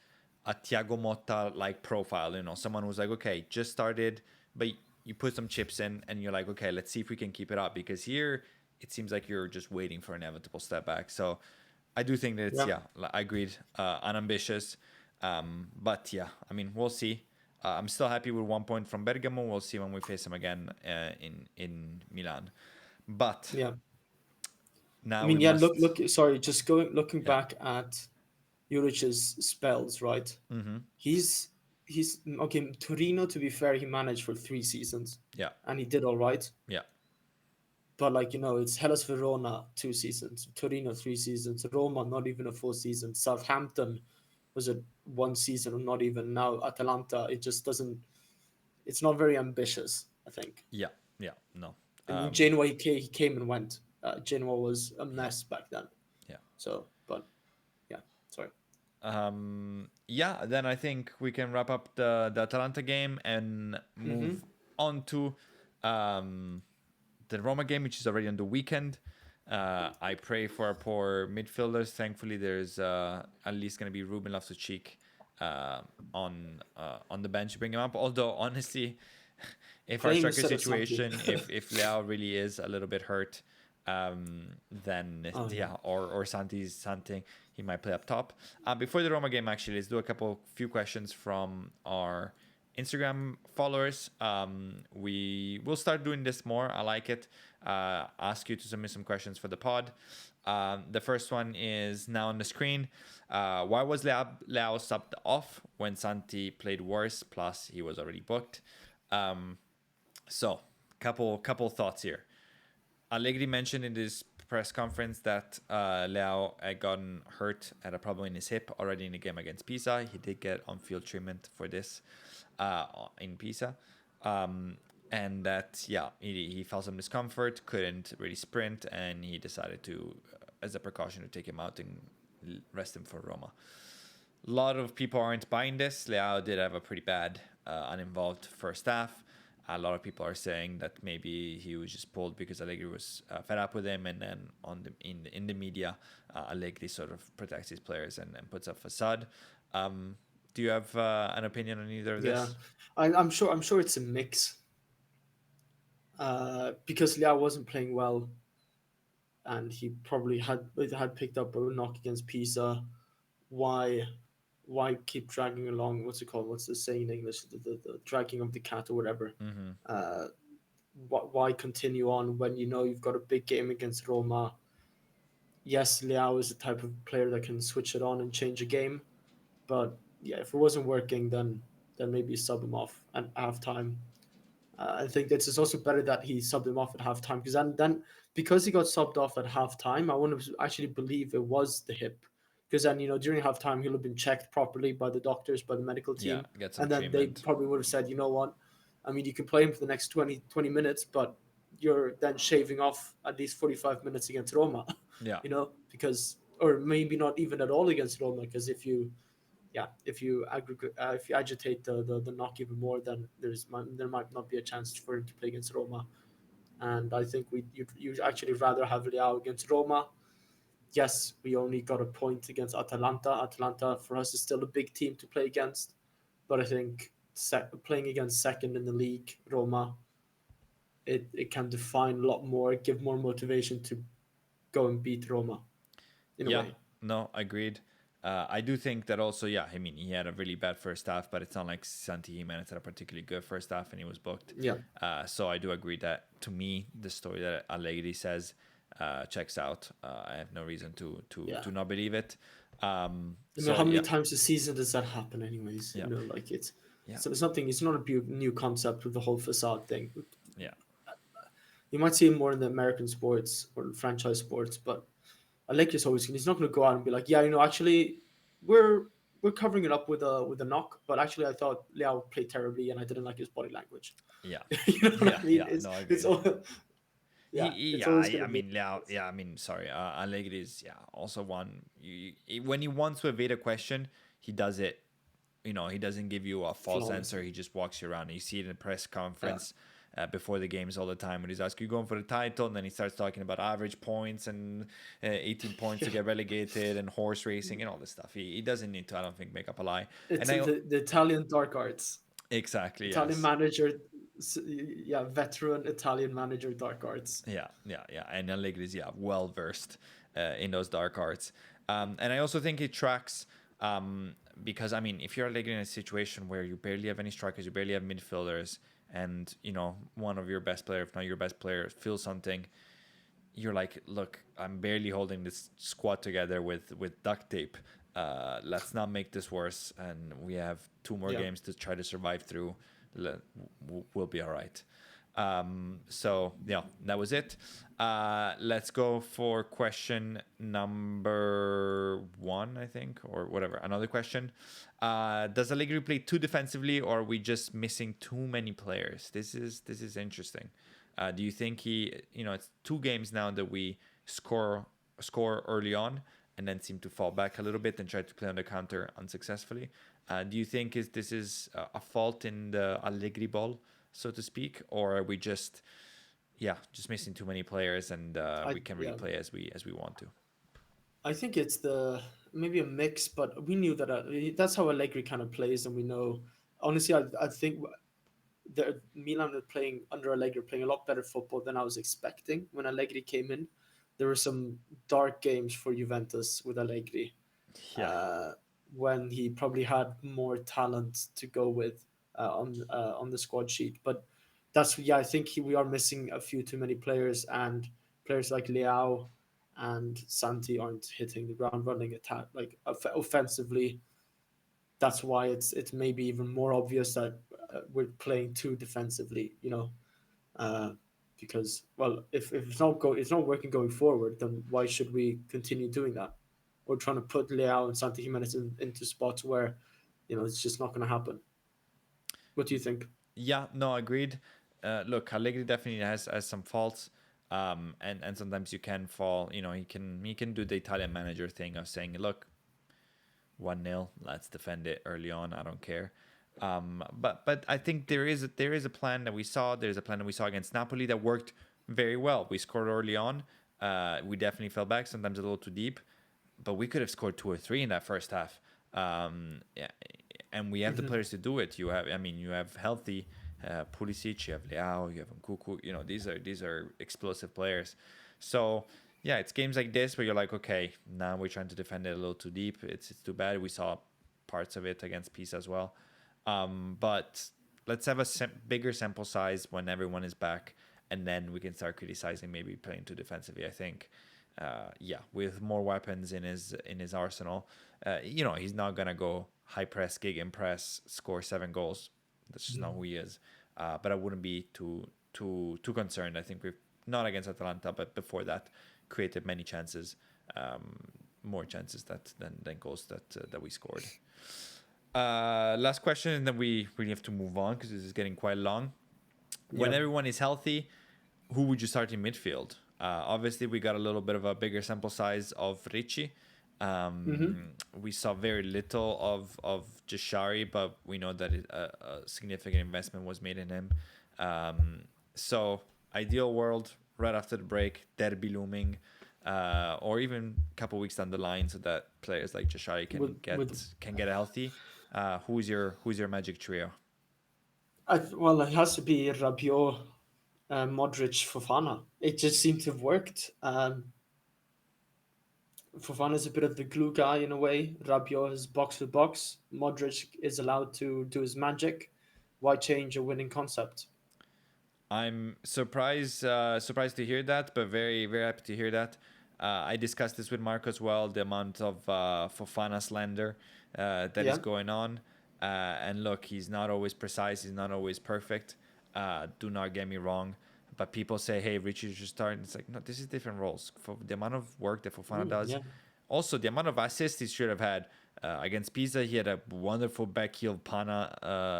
a Thiago Motta like profile, someone who's like, okay, just started, but you put some chips in and you're like, okay, let's see if we can keep it up, because here it seems like you're just waiting for an inevitable step back. So I do think that it's, yeah, yeah, I agreed, unambitious. But yeah, I mean, we'll see. I'm still happy with 1 point from Bergamo. We'll see when we face them again in Milan. But yeah. I now we mean, yeah. must, Sorry, just looking yeah. back at Juric's spells, right? Mm-hmm. He's he's okay. Torino, to be fair, he managed for 3 seasons, Yeah. and he did all right. Yeah. But like it's Hellas Verona 2 seasons, Torino 3 seasons, Roma not even a full season, Southampton was it 1 season or not even. Now Atalanta, it just doesn't. It's not very ambitious, I think. Yeah. Yeah. No. And in Um, Genoa, he came and went. Genoa was a yeah. mess back then. Yeah. So, but yeah, sorry. Yeah, then I think we can wrap up the Atalanta game and Mm-hmm. move on to um, the Roma game, which is already on the weekend. I pray for our poor midfielders. Thankfully, there's at least going to be Ruben Loftus-Cheek on the bench to bring him up. Although, honestly, if our Playing striker instead of Santi. situation, if Leao really is a little bit hurt, then Oh yeah. yeah, or Santi's something, he might play up top. Before the Roma game, actually, let's do a few questions from our Instagram followers. We will start doing this more. I like it. Ask you to submit some questions for the pod. The first one is now on the screen. Why was Leao subbed off when Santi played worse? Plus, he was already booked. So, couple thoughts here. Allegri mentioned in his press conference that Leao had gotten hurt, had a problem in his hip already in the game against Pisa. He did get on-field treatment for this in Pisa. And that, yeah, he felt some discomfort, couldn't really sprint, and he decided to, as a precaution, to take him out and rest him for Roma. A lot of people aren't buying this. Leao did have a pretty bad, uninvolved first half. A lot of people are saying that maybe he was just pulled because Allegri was fed up with him, and then in the media, Allegri sort of protects his players and puts up facade. Do you have an opinion on either of Yeah, this? I'm sure it's a mix. Because Liao wasn't playing well, and he probably had picked up a knock against Pisa. Why, why keep dragging along? What's it called? What's the saying in English? The dragging of the cat or whatever. Mm-hmm. Uh, why continue on when you know you've got a big game against Roma? Yes, Liao is the type of player that can switch it on and change a game, but yeah, if it wasn't working, then maybe sub him off at halftime. I think that it's also better that he subbed him off at halftime because then because he got subbed off at halftime, I want to actually believe it was the hip because then during halftime he'll have been checked properly by the doctors, by the medical Yeah, team, get some and then they treatment. probably would have said, you know what, I mean, you can play him for the next 20 minutes, but you're then shaving off at least 45 minutes against Roma, Yeah, because or maybe not even at all against Roma, because if you agitate the knock even more, then there might not be a chance for him to play against Roma. And I think you'd actually rather have Leao against Roma. Yes, we only got a point against Atalanta. Atalanta for us is still a big team to play against, but I think playing against second in the league, Roma, it can define a lot more, give more motivation to go and beat Roma in a yeah, way. no, agreed. I do think that also, yeah, I mean, he had a really bad first half, but it's not like Santi Jimenez had a particularly good first half and he was booked. Yeah, So I do agree that, to me, the story that Allegri says checks out. I have no reason yeah. to not believe it. I mean, So how many yeah, times a season does that happen, anyways? yeah, Like it's yeah, so it's nothing. It's not a new concept with the whole facade thing. yeah, You might see it more in the American sports or franchise sports, but Allegri's always he's not going to go out and be like, yeah, actually, we're we're covering it up with a knock, but actually, I thought Liao played terribly and I didn't like his body language. yeah, You know what yeah, I mean? yeah. It's No, it's agreed. all, yeah, it's Yeah, always going I to be mean, yeah, I mean, sorry, Allegri is yeah also one. When he wants to evade a question, he does it. He doesn't give you a false answer. flawlessly. He just walks you around. You see it in the press Yeah, conference before the games all the time when he's asking you going for the title, and then he starts talking about average points and 18 points yeah. to get relegated and horse racing and all this stuff. He doesn't need to, I don't think, make up a lie. It's And I the Italian dark arts. exactly Italian yes. manager, yeah, veteran Italian manager, dark arts. Yeah. And Allegri is, yeah, well versed in those dark arts. And I also think it tracks because, I mean, if you're Allegri in a situation where you barely have any strikers, you barely have midfielders, and, one of your best players, if not your best player, feels something, you're like, look, I'm barely holding this squad together with duct tape. Let's not make this worse, and we have two more Yeah, games to try to survive through. We'll be all right. So yeah, that was it. Let's go for question number one, I think, or whatever. Another question: does Allegri play too defensively, or are we just missing too many players? This is interesting. Do you think it's two games now that we score early on and then seem to fall back a little bit and try to play on the counter unsuccessfully? Do you think this is a fault in the Allegri ball, so to speak, or are we just missing too many players and we can really yeah. play as we want to? I think it's the maybe a mix, but we knew that that's how Allegri kind of plays, and we know. Honestly, I think Milan are playing under Allegri, playing a lot better football than I was expecting when Allegri came in. There were some dark games for Juventus with Allegri, Yeah, uh, when he probably had more talent to go with on the squad sheet. But I think we are missing a few too many players, and players like Leao and Santi aren't hitting the ground running attack like offensively. That's why it's maybe even more obvious that we're playing too defensively. Uh, because well, if it's not working going forward, then why should we continue doing that? Or trying to put Leao and Santi Jimenez into spots where it's just not going to happen. What do you think? yeah, no, agreed. Look, Allegri definitely has some faults, and sometimes you can fall. He can do the Italian manager thing of saying, look, 1-0. Let's defend it early on. I don't care. But I think there is a plan that we saw. There's a plan that we saw against Napoli that worked very well. We scored early on. We definitely fell back, sometimes a little too deep, but we could have scored two or three in that first half. Yeah, and we have the Hmm. players to do it. You have healthy Pulisic, you have Leao, you have Nkuku. These are explosive players. So yeah, it's games like this where you're like, okay, now we're trying to defend it a little too deep. It's too bad. We saw parts of it against Pisa as well. But let's have a bigger sample size when everyone is back, and then we can start criticizing maybe playing too defensively. I think, yeah, with more weapons in his arsenal, he's not gonna go high press, gig and press, score 7 goals. That's just not who he is. But I wouldn't be too concerned. I think we've not against Atalanta, but before that, created many chances. Um, more chances than goals that we scored. Last question, and then we really have to move on because this is getting quite long. When Yeah. everyone is healthy, who would you start in midfield? Obviously, we got a little bit of a bigger sample size of Ricci. Mm-hmm. We saw very little of Jashari, but we know that a significant investment was made in him. Um, so, ideal world, right after the break, derby looming, or even a couple weeks down the line, so that players like Jashari With can get healthy. Who's your magic trio? well, it has to be Rabiot, Modric, Fofana. It just seemed to have worked. Fofana is a bit of the glue guy in a way. Rabiot is box to box. Modric is allowed to do his magic. Why change a winning concept? I'm surprised to hear that, but very, very happy to hear that. I discussed this with Mark as well, the amount of Fofana slander that is Yeah. going on. And look, he's not always precise, he's not always perfect. Do not get me wrong. But people say, hey, Richie should start. And it's like, no, this is different roles. For the amount of work that Fofana does, Yeah. also the amount of assists he should have had. Against Pisa, he had a wonderful back heel Pana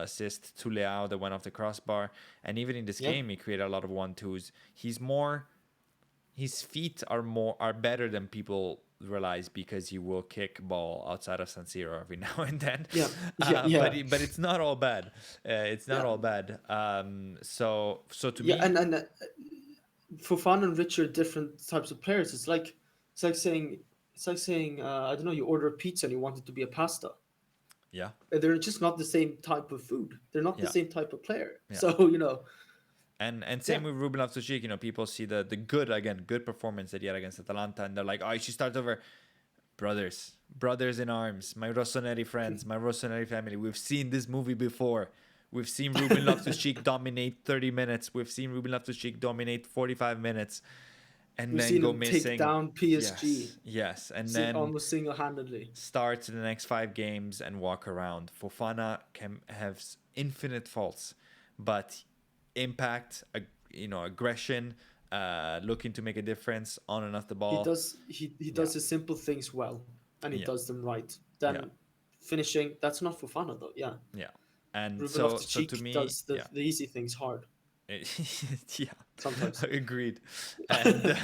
assist to Leao that went off the crossbar. And even in this Yeah. game, he created a lot of 1-2s. His feet are better than people realize because he will kick ball outside of San Siro every now and then. Yeah. Yeah. Yeah. But it's not all bad. It's not Yeah. all bad. So to Yeah. me, And Fofana and Rich are different types of players. It's like saying I don't know, you order a pizza and you want it to be a pasta. yeah, They're just not the same type of food. They're not the yeah, same type of player. yeah. So, And yeah. same with Ruben Loftus-Cheek. People see the good performance that he had against Atalanta, and they're like, oh, you should start over. Brothers in arms, my Rossoneri friends, my Rossoneri family. We've seen this movie before. We've seen Ruben Loftus-Cheek dominate 30 minutes. We've seen Ruben Loftus-Cheek dominate 45 minutes, and We've then seen go him take missing. down PSG Yes, and then almost single-handedly. starts the next 5 games and walk around. Fofana can have infinite faults, but impact, aggression, looking to make a difference on and off the He ball. does he Yeah, does the simple things well, and he yeah, does them right. yeah, Then finishing, that's not Fofana though. Yeah, yeah. And Ruben so to Loftus-Cheek me, does yeah. the easy things hard Yeah, sometimes. agreed. And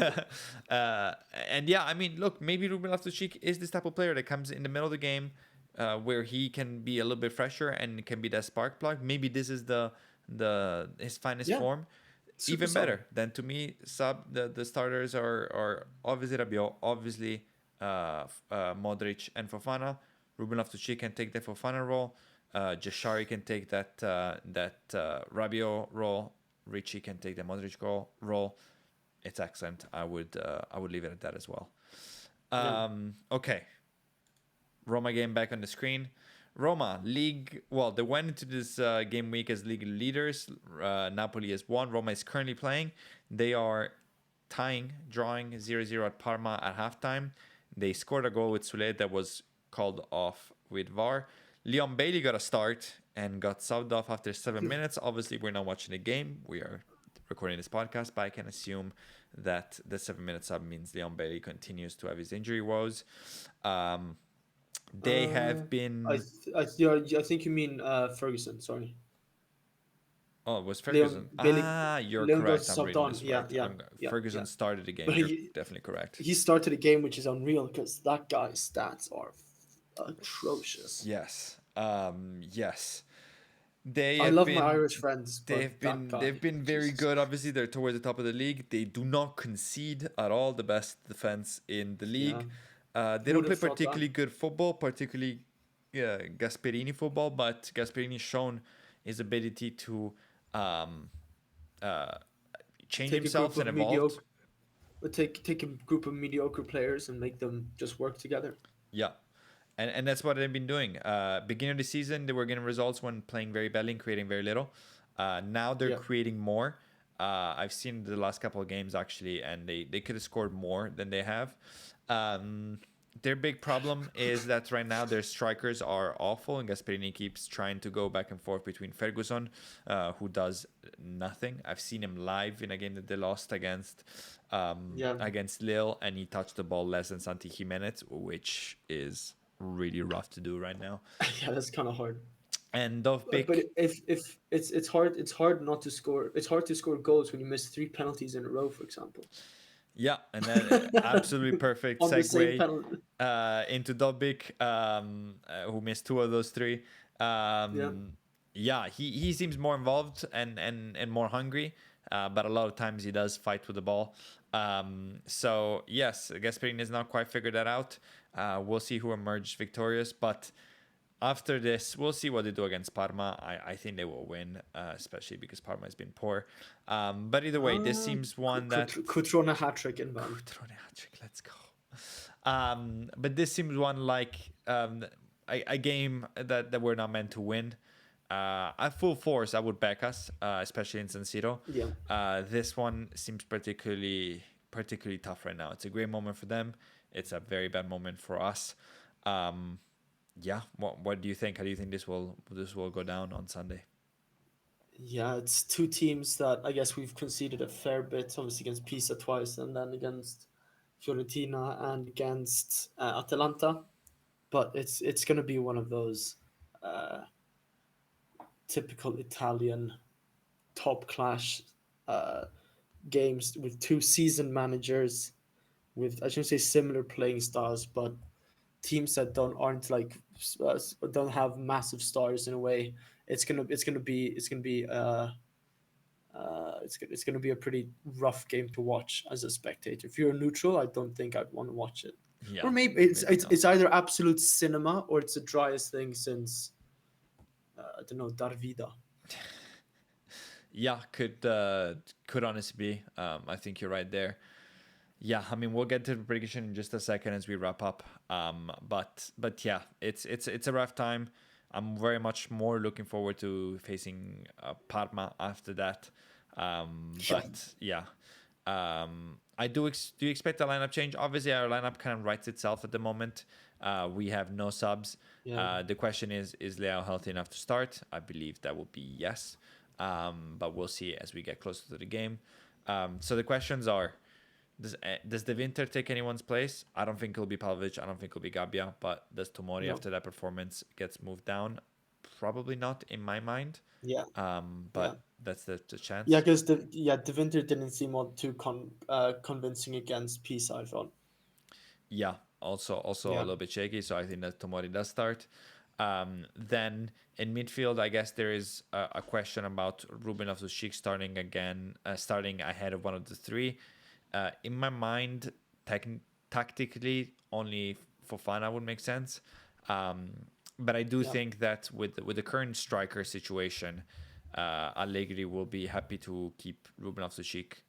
and yeah, I mean, look, maybe Ruben Loftus-Cheek is this type of player that comes in the middle of the game, where he can be a little bit fresher and can be that spark plug. Maybe this is the his finest Yeah, form. super Even sub. better. Then to me, the starters are obviously Rabiot, obviously Modric and Fofana. Ruben Loftus-Cheek can take the Fofana role. Jashari can take that Rabiot role. Richie can take the Modric role. It's excellent. I would leave it at that as well. Yeah, Okay, Roma game back on the screen. Roma league. Well, they went into this game week as league leaders. Napoli has won. Roma is currently playing. They are drawing 0-0 at Parma at halftime. They scored a goal with Sule that was called off with VAR. Leon Bailey got a start and got subbed off after 7 minutes. Obviously, we're not watching the game. We are recording this podcast, but I can assume that the 7 minute sub means Leon Bailey continues to have his injury woes. They uh, have been. I think you mean Ferguson. Sorry, Oh, it was Leon Ferguson. Bailey. You're Leon got correct. I'm subbed reading on. this Yeah, right. yeah, yeah, yeah. Ferguson started the game. But You're definitely correct. he started a game which is unreal because that guy's stats are atrocious. Yes. Yes. They I have love my been Irish friends, but that they've guy, been very Jesus. good. Obviously, they're towards the top of the league. They do not concede at all. The best defense in the Yeah, league. They who don't would play have thought that? particularly good football, particularly Gasperini football. But Gasperini's shown his ability to um, uh, change Take a group himself and of evolved. mediocre, take a group of mediocre players and make them just work together. Yeah, and that's what they've been doing. Beginning of the season, they were getting results when playing very badly and creating very little. Now they're Yeah, creating more. I've seen the last couple of games actually, and they could have scored more than they have. Um, Their big problem is that right now their strikers are awful, and Gasperini keeps trying to go back and forth between Ferguson, who does nothing. I've seen him live in a game that they lost Yeah, against Lille, and he touched the ball less than Santi Jimenez, which is really rough to do right now. yeah, that's kind of hard. And But Dovbik, if it's hard not to score. It's hard to score goals when you miss three penalties in a row, for example. yeah, and then absolutely perfect On the same segue penalty. into Dobbik, who missed two of those three. Yeah. Um, yeah, he seems more involved and more hungry, but a lot of times he does fight with the ball. So yes, Gasperini has not quite figured that out. We'll see who emerges victorious, but after this, we'll see what they do against Parma. I think they will win, especially because Parma has been poor. But either way, this seems one that Cutrone hat trick inbound. Cutrone hat-trick, let's go. But this seems one like a game that we're not meant to win. At full force, I would back us, especially in San Siro. Yeah. This one seems particularly tough right now. It's a great moment for them. It's a very bad moment for us. Um, yeah, what do you think? How do you think this will go down on Sunday? Yeah, it's two teams that I guess we've conceded a fair bit, obviously against Pisa twice and then against Fiorentina and against Atalanta. But it's going to be one of those uh, typical Italian top class uh, games with two seasoned managers with I shouldn't say similar playing styles, but teams that aren't like don't have massive stars in a way. It's gonna be a pretty rough game to watch as a spectator. If you're a neutral, I don't think I'd want to watch it. Or Yeah, maybe maybe not. it's either absolute cinema or it's the driest thing since I don't know Darvida. Yeah, could honestly be. I think you're right there. Yeah, I mean we'll get to the prediction in just a second as we wrap up. But yeah, it's a rough time. I'm very much more looking forward to facing Parma after that. Yeah, But yeah, do you expect a lineup change? Obviously, our lineup kind of writes itself at the moment. We have no subs. yeah, The question is Leao healthy enough to start? I believe that will be yes. But we'll see as we get closer to the game. So the questions are: does the Winter take anyone's place? I don't think it'll be Pavlovic. I don't think it'll be Gabbia. But does Tomori no, after that performance gets moved down? Probably not in my mind. yeah, yeah. But that's the Yeah, chance. because the Winter didn't seem all too convincing against Pisa. I thought. Yeah, also a Yeah, little bit shaky. So I think that Tomori does start. Then in midfield, I guess there is a question about Ruben Loftus-Cheek starting again, starting ahead of one of the three. In my mind, tactically, only Fofana would make sense. Um, but I do yeah. think that with the current striker situation, Allegri will be happy to keep Ruben Loftus-Cheek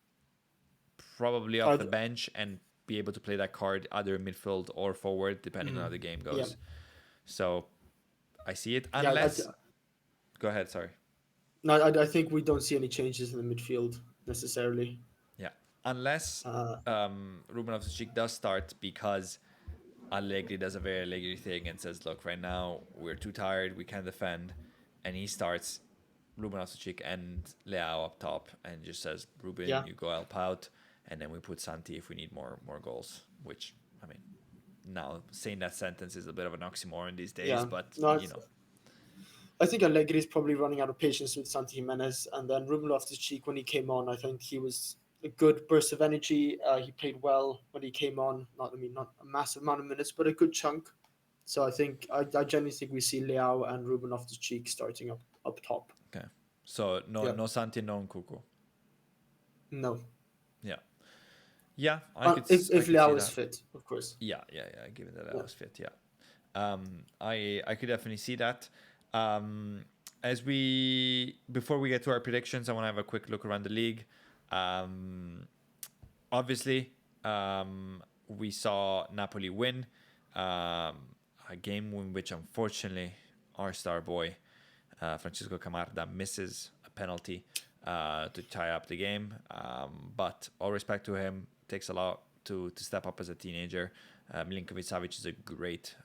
probably off I, the bench and be able to play that card either in midfield or forward, depending on how the game yeah, goes. So I see it. yeah. Unless, go ahead. Sorry. No, I think we don't see any changes in the midfield necessarily. Yeah. Unless Uh, Ruben Loftus-Cheek does start because Allegri does a very Allegri thing and says, "Look, right now we're too tired. We can't defend," and he starts Ruben Loftus-Cheek and Leao up top and just says, "Ruben, yeah, you go help out," and then we put Santi if we need more goals. Which I mean, now saying that sentence is a bit of an oxymoron these days, yeah. but No, you know, I think Allegri is probably running out of patience with Santi Jimenez, and then Ruben Loftus-Cheek when he came on, I think he was a good burst of energy. He played well when he came on. Not a massive amount of minutes, but a good chunk. So I genuinely think we see Leao and Ruben Loftus-Cheek starting up top. okay. So Yeah, no Santi, no Nkuku. no, Yeah, yeah, I if could see Leao is that. fit, of course. Yeah. Given that I Yeah, was fit, yeah. I could definitely see that. As we before we get to our predictions, I want to have a quick look around the league. Um, obviously, we saw Napoli win a game in which, unfortunately, our star boy Francesco Camarda misses a penalty to tie up the game. But all respect to him, takes a lot to step up as a teenager. Milinkovic-Savic is a great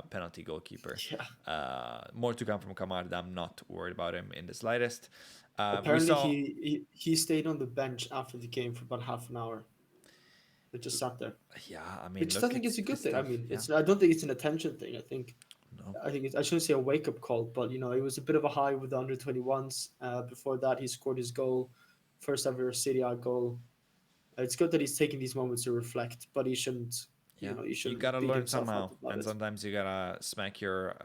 penalty goalkeeper. Yeah. More to come from Kamada. I'm not worried about him in the slightest. We Apparently, saw, he stayed on the bench after the game for about half an hour. They just sat there, yeah, I mean, which I look, think is a good it's thing. I tough. mean, Yeah, it's I don't think it's an attention thing. no, I think it's, I shouldn't say a wake up call, but it was a bit of a high with the under 21s. Before that, he scored his goal, first ever Serie A goal. It's good that he's taking these moments to reflect, but he shouldn't. yeah, He you shouldn't gotta beat learn himself somehow, up about and it. sometimes you gotta smack your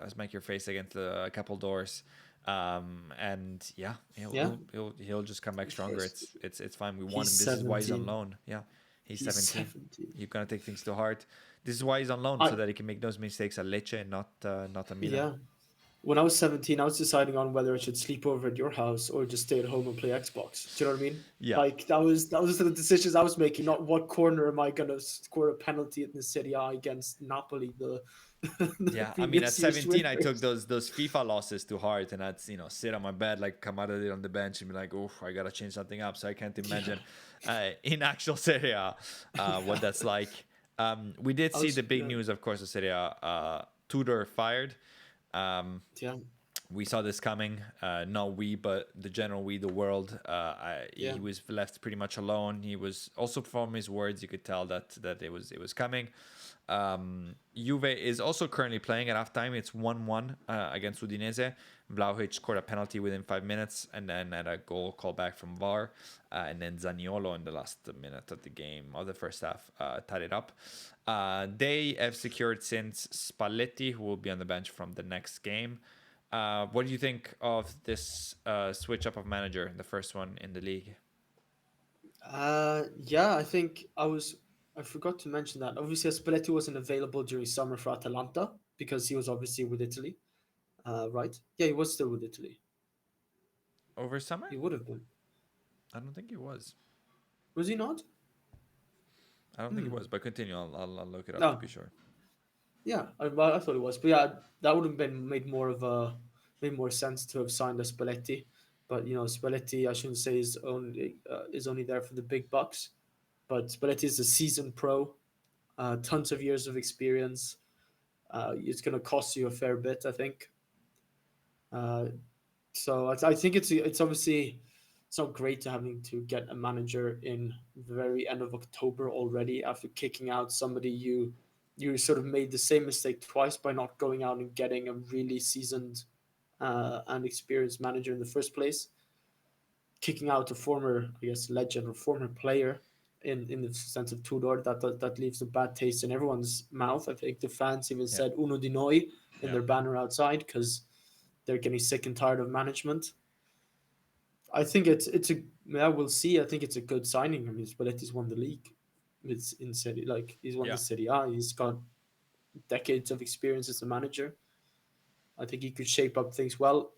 face against a couple doors. And yeah, Yeah, he'll just come back stronger. he's, It's fine. We want he's him. This is why he's on 17. loan. Yeah, he's He's 17. 17. He's gonna take things to heart. This is why he's on loan, so I that he can make those mistakes at Lecce and not at Milan. Yeah. When I was 17, I was deciding on whether I should sleep over at your house or just stay at home and play Xbox. Do you know what I mean? Yeah, Like that was the decisions I was making. Not what corner am I gonna score a penalty in the Serie A against Napoli, the yeah. I mean, at previous year's 17, I took winners. those FIFA losses to heart, and I'd sit on my bed like Kamada did on the bench and be like, "Oh, I gotta change something up." So I can't Yeah, imagine in actual Serie A what yeah. that's like. We did I see was the big news, of course, of Serie A. Tudor fired. Um, yeah, we saw this coming. Not we, but the general we, the world. yeah. He was left pretty much alone. He was also, from his words, you could tell that it was coming. Juve is also currently playing at halftime. It's 1-1 against Udinese. Vlahovic scored a penalty within 5 minutes, and then had a goal called back from VAR, and then Zaniolo in the last minute of the game of the first half tied it up. They have secured since Spalletti, who will be on the bench from the next game. What do you think of this switch up of manager, the first one in the league? Yeah. I forgot to mention that. Obviously, Spalletti wasn't available during summer for Atalanta because he was obviously with Italy. Right? Yeah, he was still with Italy. Over summer? He would have been. I don't think he was. Was he not? I don't think he Hmm. was, but continue. I'll look it up to No. be sure. Yeah, I thought it was, but yeah, that would have been made more sense to have signed a Spalletti, but Spalletti, I shouldn't say is only there for the big bucks, but Spalletti is a seasoned pro, tons of years of experience. It's going to cost you a fair bit, I think. Uh, so I think it's obviously it's not great to having to get a manager in the very end of October already after kicking out somebody you sort of made the same mistake twice by not going out and getting a really seasoned and experienced manager in the first place, kicking out a former, I guess, legend or former player in the sense of Tudor, that leaves a bad taste in everyone's mouth. I think the fans even Yeah, said "Uno di noi" in yeah, their banner outside because they're getting sick and tired of management. I think it's a yeah, we'll see. I think it's a good signing. I mean, Spalletti's won the league. It's in Serie, like he's won the yeah, Serie A. He's got decades of experience as a manager. I think he could shape up things well.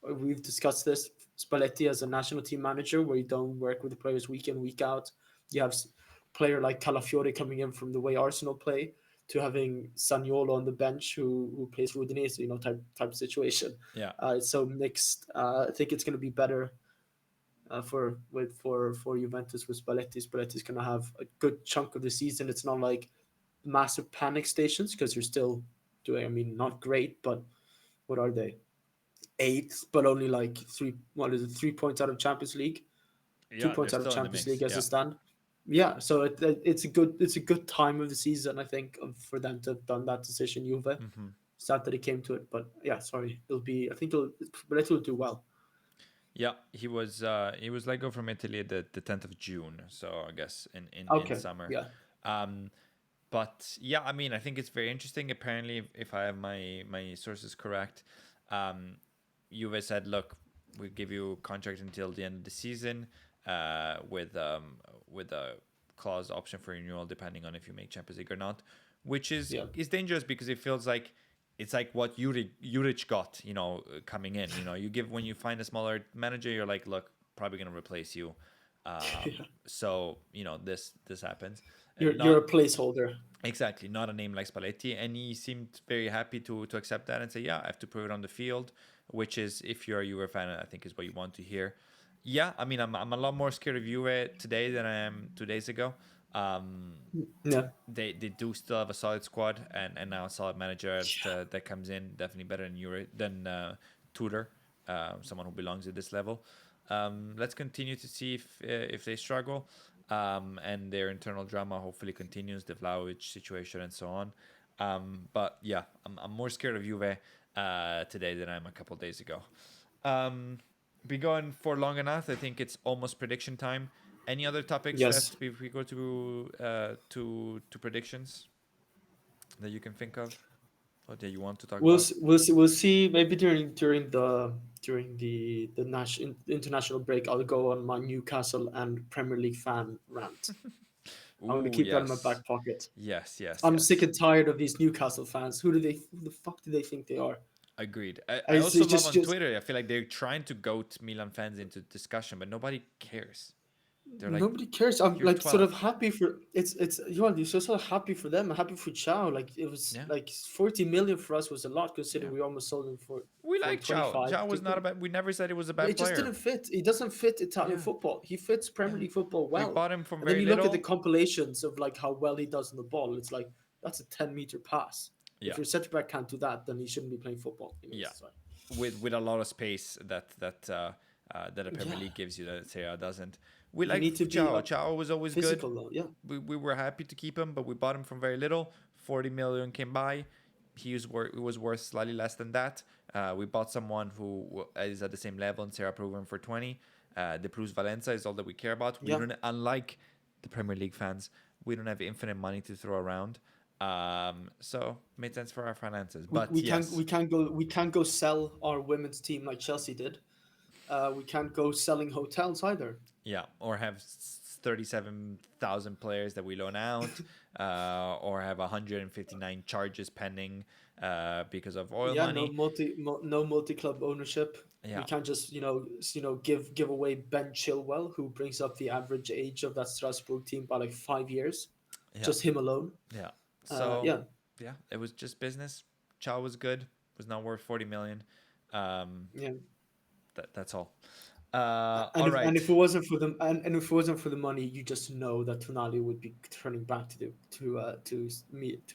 We've discussed this. Spalletti as a national team manager, where you don't work with the players week in week out. You have a player like Calafiore coming in from the way Arsenal play, to having Saniolo on the bench who plays for Udinese, type of situation. yeah, It's so mixed. I think it's going to be better for Juventus with Spalletti. Spalletti's going to have a good chunk of the season. It's not like massive panic stations because you're still doing. I mean, not great, but what are they? Eighth, but only like three. What is it? 3 points out of Champions League. Two yeah. They're points out of still in the Champions mix. League as Yeah. a stand. Yeah, so it's a good time of the season. I think for them to have done that decision. Juve. Hmm. Sad that it came to it, but yeah, sorry. It'll be. I think Spalletti will do well. Yeah, he was let go from Italy the 10th of June, so I guess in Okay. summer. Yeah. Um, but yeah, I mean, I think it's very interesting. Apparently, if I have my sources correct, um, Juve said, "Look, we give you a contract until the end of the season, with a clause option for renewal depending on if you make Champions League or not," which Yeah. is dangerous because it feels like it's like what Juric got, coming in. You give when you find a smaller manager, you're like, look, probably gonna replace you. So this happens, You're and you're not a placeholder. exactly not a name like Spalletti, and he seemed very happy to accept that and say, yeah, I have to prove it on the field, which is, if you're a Juve fan, I think is what you want to hear. Yeah, I mean, I'm a lot more scared of Juve today than I am 2 days ago. Yeah. They do still have a solid squad, and now a solid manager that comes in, definitely better than Tudor, someone who belongs at this level. Let's continue to see if they struggle, and their internal drama hopefully continues, the Vlahovic situation and so on. But yeah, I'm more scared of Juve today than I am a couple days ago. Um, been going for long enough. I think it's almost prediction time. Any other topics Yes. left before we go to predictions that you can think of or that you want to talk about? We'll see. Maybe during the international break, I'll go on my Newcastle and Premier League fan rant. I'm gonna Ooh, keep that in my yes, back pocket. yes, yes, I'm sick yes. and tired of these Newcastle fans. Who the fuck do they think they are? Agreed. I It's also love on just Twitter. I feel like they're trying to goat Milan fans into discussion, but nobody cares. They're like, nobody cares. I'm you're like sort of 12th. happy for it's you're so sort of happy for them. I'm happy for Chow. Like it was Yeah, like 40 million for us was a lot yeah. considering we almost sold him We for like Chao. 25. Chao was not a bad. We never said he was a But bad it just player. didn't fit. He doesn't fit Italian Yeah, football. He fits Premier yeah. League football We well. bought him from And then very you look at the little. compilations of like how well he does on the ball. It's like that's a 10-meter pass. If Yeah, your centre back can't do that, then he shouldn't be playing football. yeah. Sorry. With a lot of space that a Premier Yeah, League gives you that Serie A doesn't. We you like need to be Chao. like Chao was always good. physical though. Yeah, We were happy to keep him, but we bought him from very little. 40 million came by. He was worth slightly less than that. We bought someone who is at the same level and Sarah proven for 20. The Plus Valenza is all that we care about. We yeah. don't, unlike the Premier League fans, we don't have infinite money to throw around. So made sense for our finances. But yes, We can't go sell our women's team like Chelsea did. We can't go selling hotels either. yeah, or have 37,000 players that we loan out, or have 159 charges pending because of oil Yeah, money. no multi club ownership. We Yeah, can't just give away Ben Chilwell, who brings up the average age of that Strasbourg team by like 5 years, yeah, just him alone. yeah. So Yeah, yeah, it was just business. Chow was good. Was not worth 40 million. Um, yeah. that's all. And All if right. it wasn't for them, and if it wasn't for the money, you just know that Tonali would be turning back to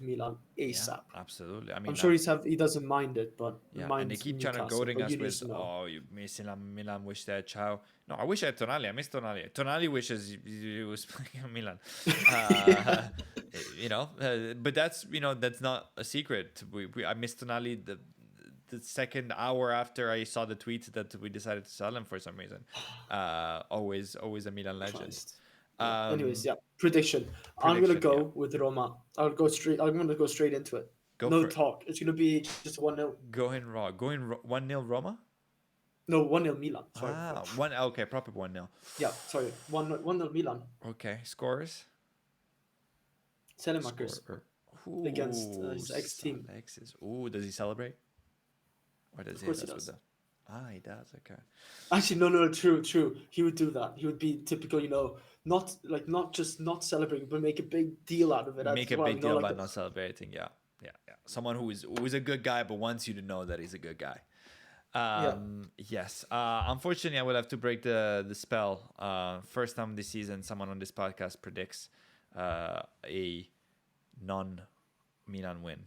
Milan Yeah, ASAP. absolutely. I I'm mean, sure he doesn't mind it, but yeah, and they minds keep trying to Newcastle. goading But us you need with, to know. oh, you miss Milan, wish they had Chow. No, I wish I had Tonali. I miss Tonali. Tonali wishes he was playing in Milan. Uh, but that's not a secret. I missed Tonali the second hour after I saw the tweet that we decided to sell him for some reason. Always a Milan legend. Christ. Yeah. Anyways, Um, yeah. Prediction. I'm gonna prediction, yeah. go with Roma. I'm gonna go straight into it. Go No for it. talk. It's gonna be just 1-0. Going raw. 1-0 Roma? No, 1-0 Milan. Sorry. Ah, one. Okay, proper 1-0. Yeah, sorry. 1-0 Milan. Okay, scores. Telemakers Score. against Ooh, his ex team. Alexis. Ooh, does he celebrate? Or does Of he hit course he us with does. the? Ah, he does. Okay. Actually, no, true. He would do that. He would be typical, not just not celebrating, but make a big deal out of it Make as a well. big deal Like about not celebrating. Yeah, yeah, yeah. Someone who is a good guy, but wants you to know that he's a good guy. yeah. Yes. Unfortunately, I will have to break the spell. First time this season, someone on this podcast predicts a non-Milan win.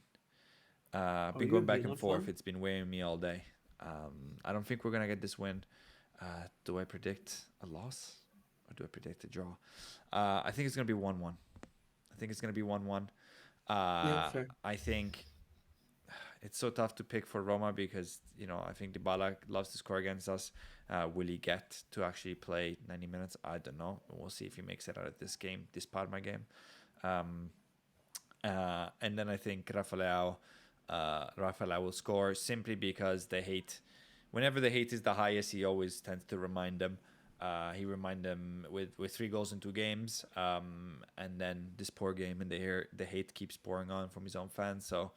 Oh, Been you're going a back and Milan forth. fan? It's been weighing me all day. I don't think we're gonna get this win. Do I predict a loss or do I predict a draw? I think it's gonna be 1-1. I think it's gonna be 1-1. Yeah, fair. I think it's so tough to pick for Roma because I think Dybala loves to score against us. Will he get to actually play 90 minutes? I don't know. We'll see if he makes it out of this game, this Parma game. And then I think Rafael will score simply because the hate. Whenever the hate is the highest, he always tends to remind them. He remind them with 3 goals in 2 games, and then this poor game, and the hate keeps pouring on from his own fans. So,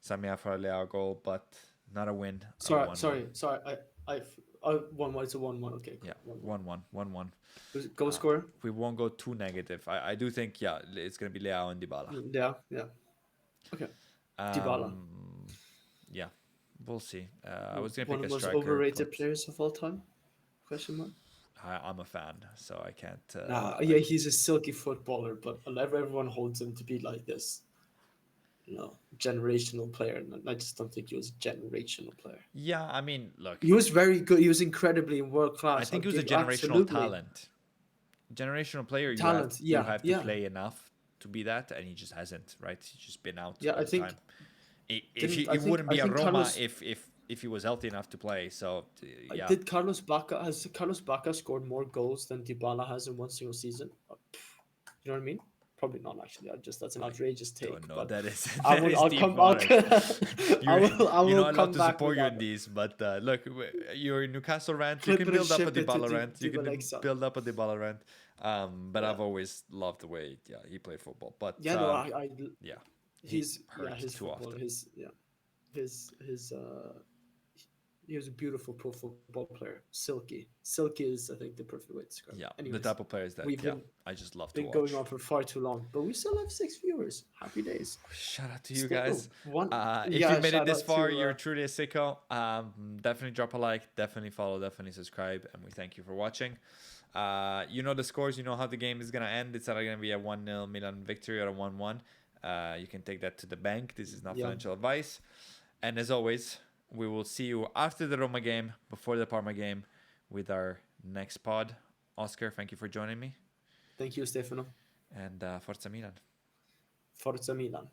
Sami Rafael goal, but not a win. A Sorry, 1-1. sorry, sorry. I 1-1. It's a 1-1. Okay, Yeah, cool. 1-1. 1-1, 1-1. Goal scorer? We won't go too negative. I do think it's gonna be Leao and Dybala. Yeah, yeah. Okay. Dybala, Um, yeah, we'll see. I was gonna one pick of a the most striker, overrated but players of all time? Question mark. I'm a fan, so I can't. Nah, yeah, he's a silky footballer, but everyone holds him to be like this, generational player. And I just don't think he was a generational player. Yeah, I mean, look, He was very good. He was incredibly world I class. I'll think he was a give generational absolutely talent. Generational player, talent. you Yeah, have to yeah, play enough to be that, and he just hasn't. Right? He's just been out yeah. all I the time. think If didn't he wouldn't I be a think Roma Carlos if he was healthy enough to play. So yeah, did Carlos Baca scored more goals than Dybala has in one single season? You know what I mean? Probably not actually. That's an I outrageous don't take, know. but That is I that will. is I'll deep come. I'll, waters. You're I you're will not allowed come to back with support you that in one. these, but look, your Newcastle rant, you Clip can it and build up a ship it to Dybala rant. You can Alexa. build up a Dybala rant. But Yeah, I've always loved the way he played football. But yeah. No, yeah, he he's yeah hurt his too football often. his he was a beautiful pro football player. Silky is, I think, the perfect way to describe it. Yeah, the Anyways, type of players that we've I just love to been going watch. on for far too long, but we still have 6 viewers. Happy days. Shout out to you Still guys. one. If Yeah, you've made it shout this out far, to you're truly a sicko. Definitely drop a like, definitely follow, definitely subscribe, and we thank you for watching. You know the scores, you know how the game is gonna end. It's either gonna be a 1-0 Milan victory or a 1-1. You can take that to the bank. This is not yeah. financial advice. And as always, we will see you after the Roma game, before the Parma game, with our next pod. Oscar, thank you for joining me, Thank you, Stefano. and Forza Milan. Forza Milan.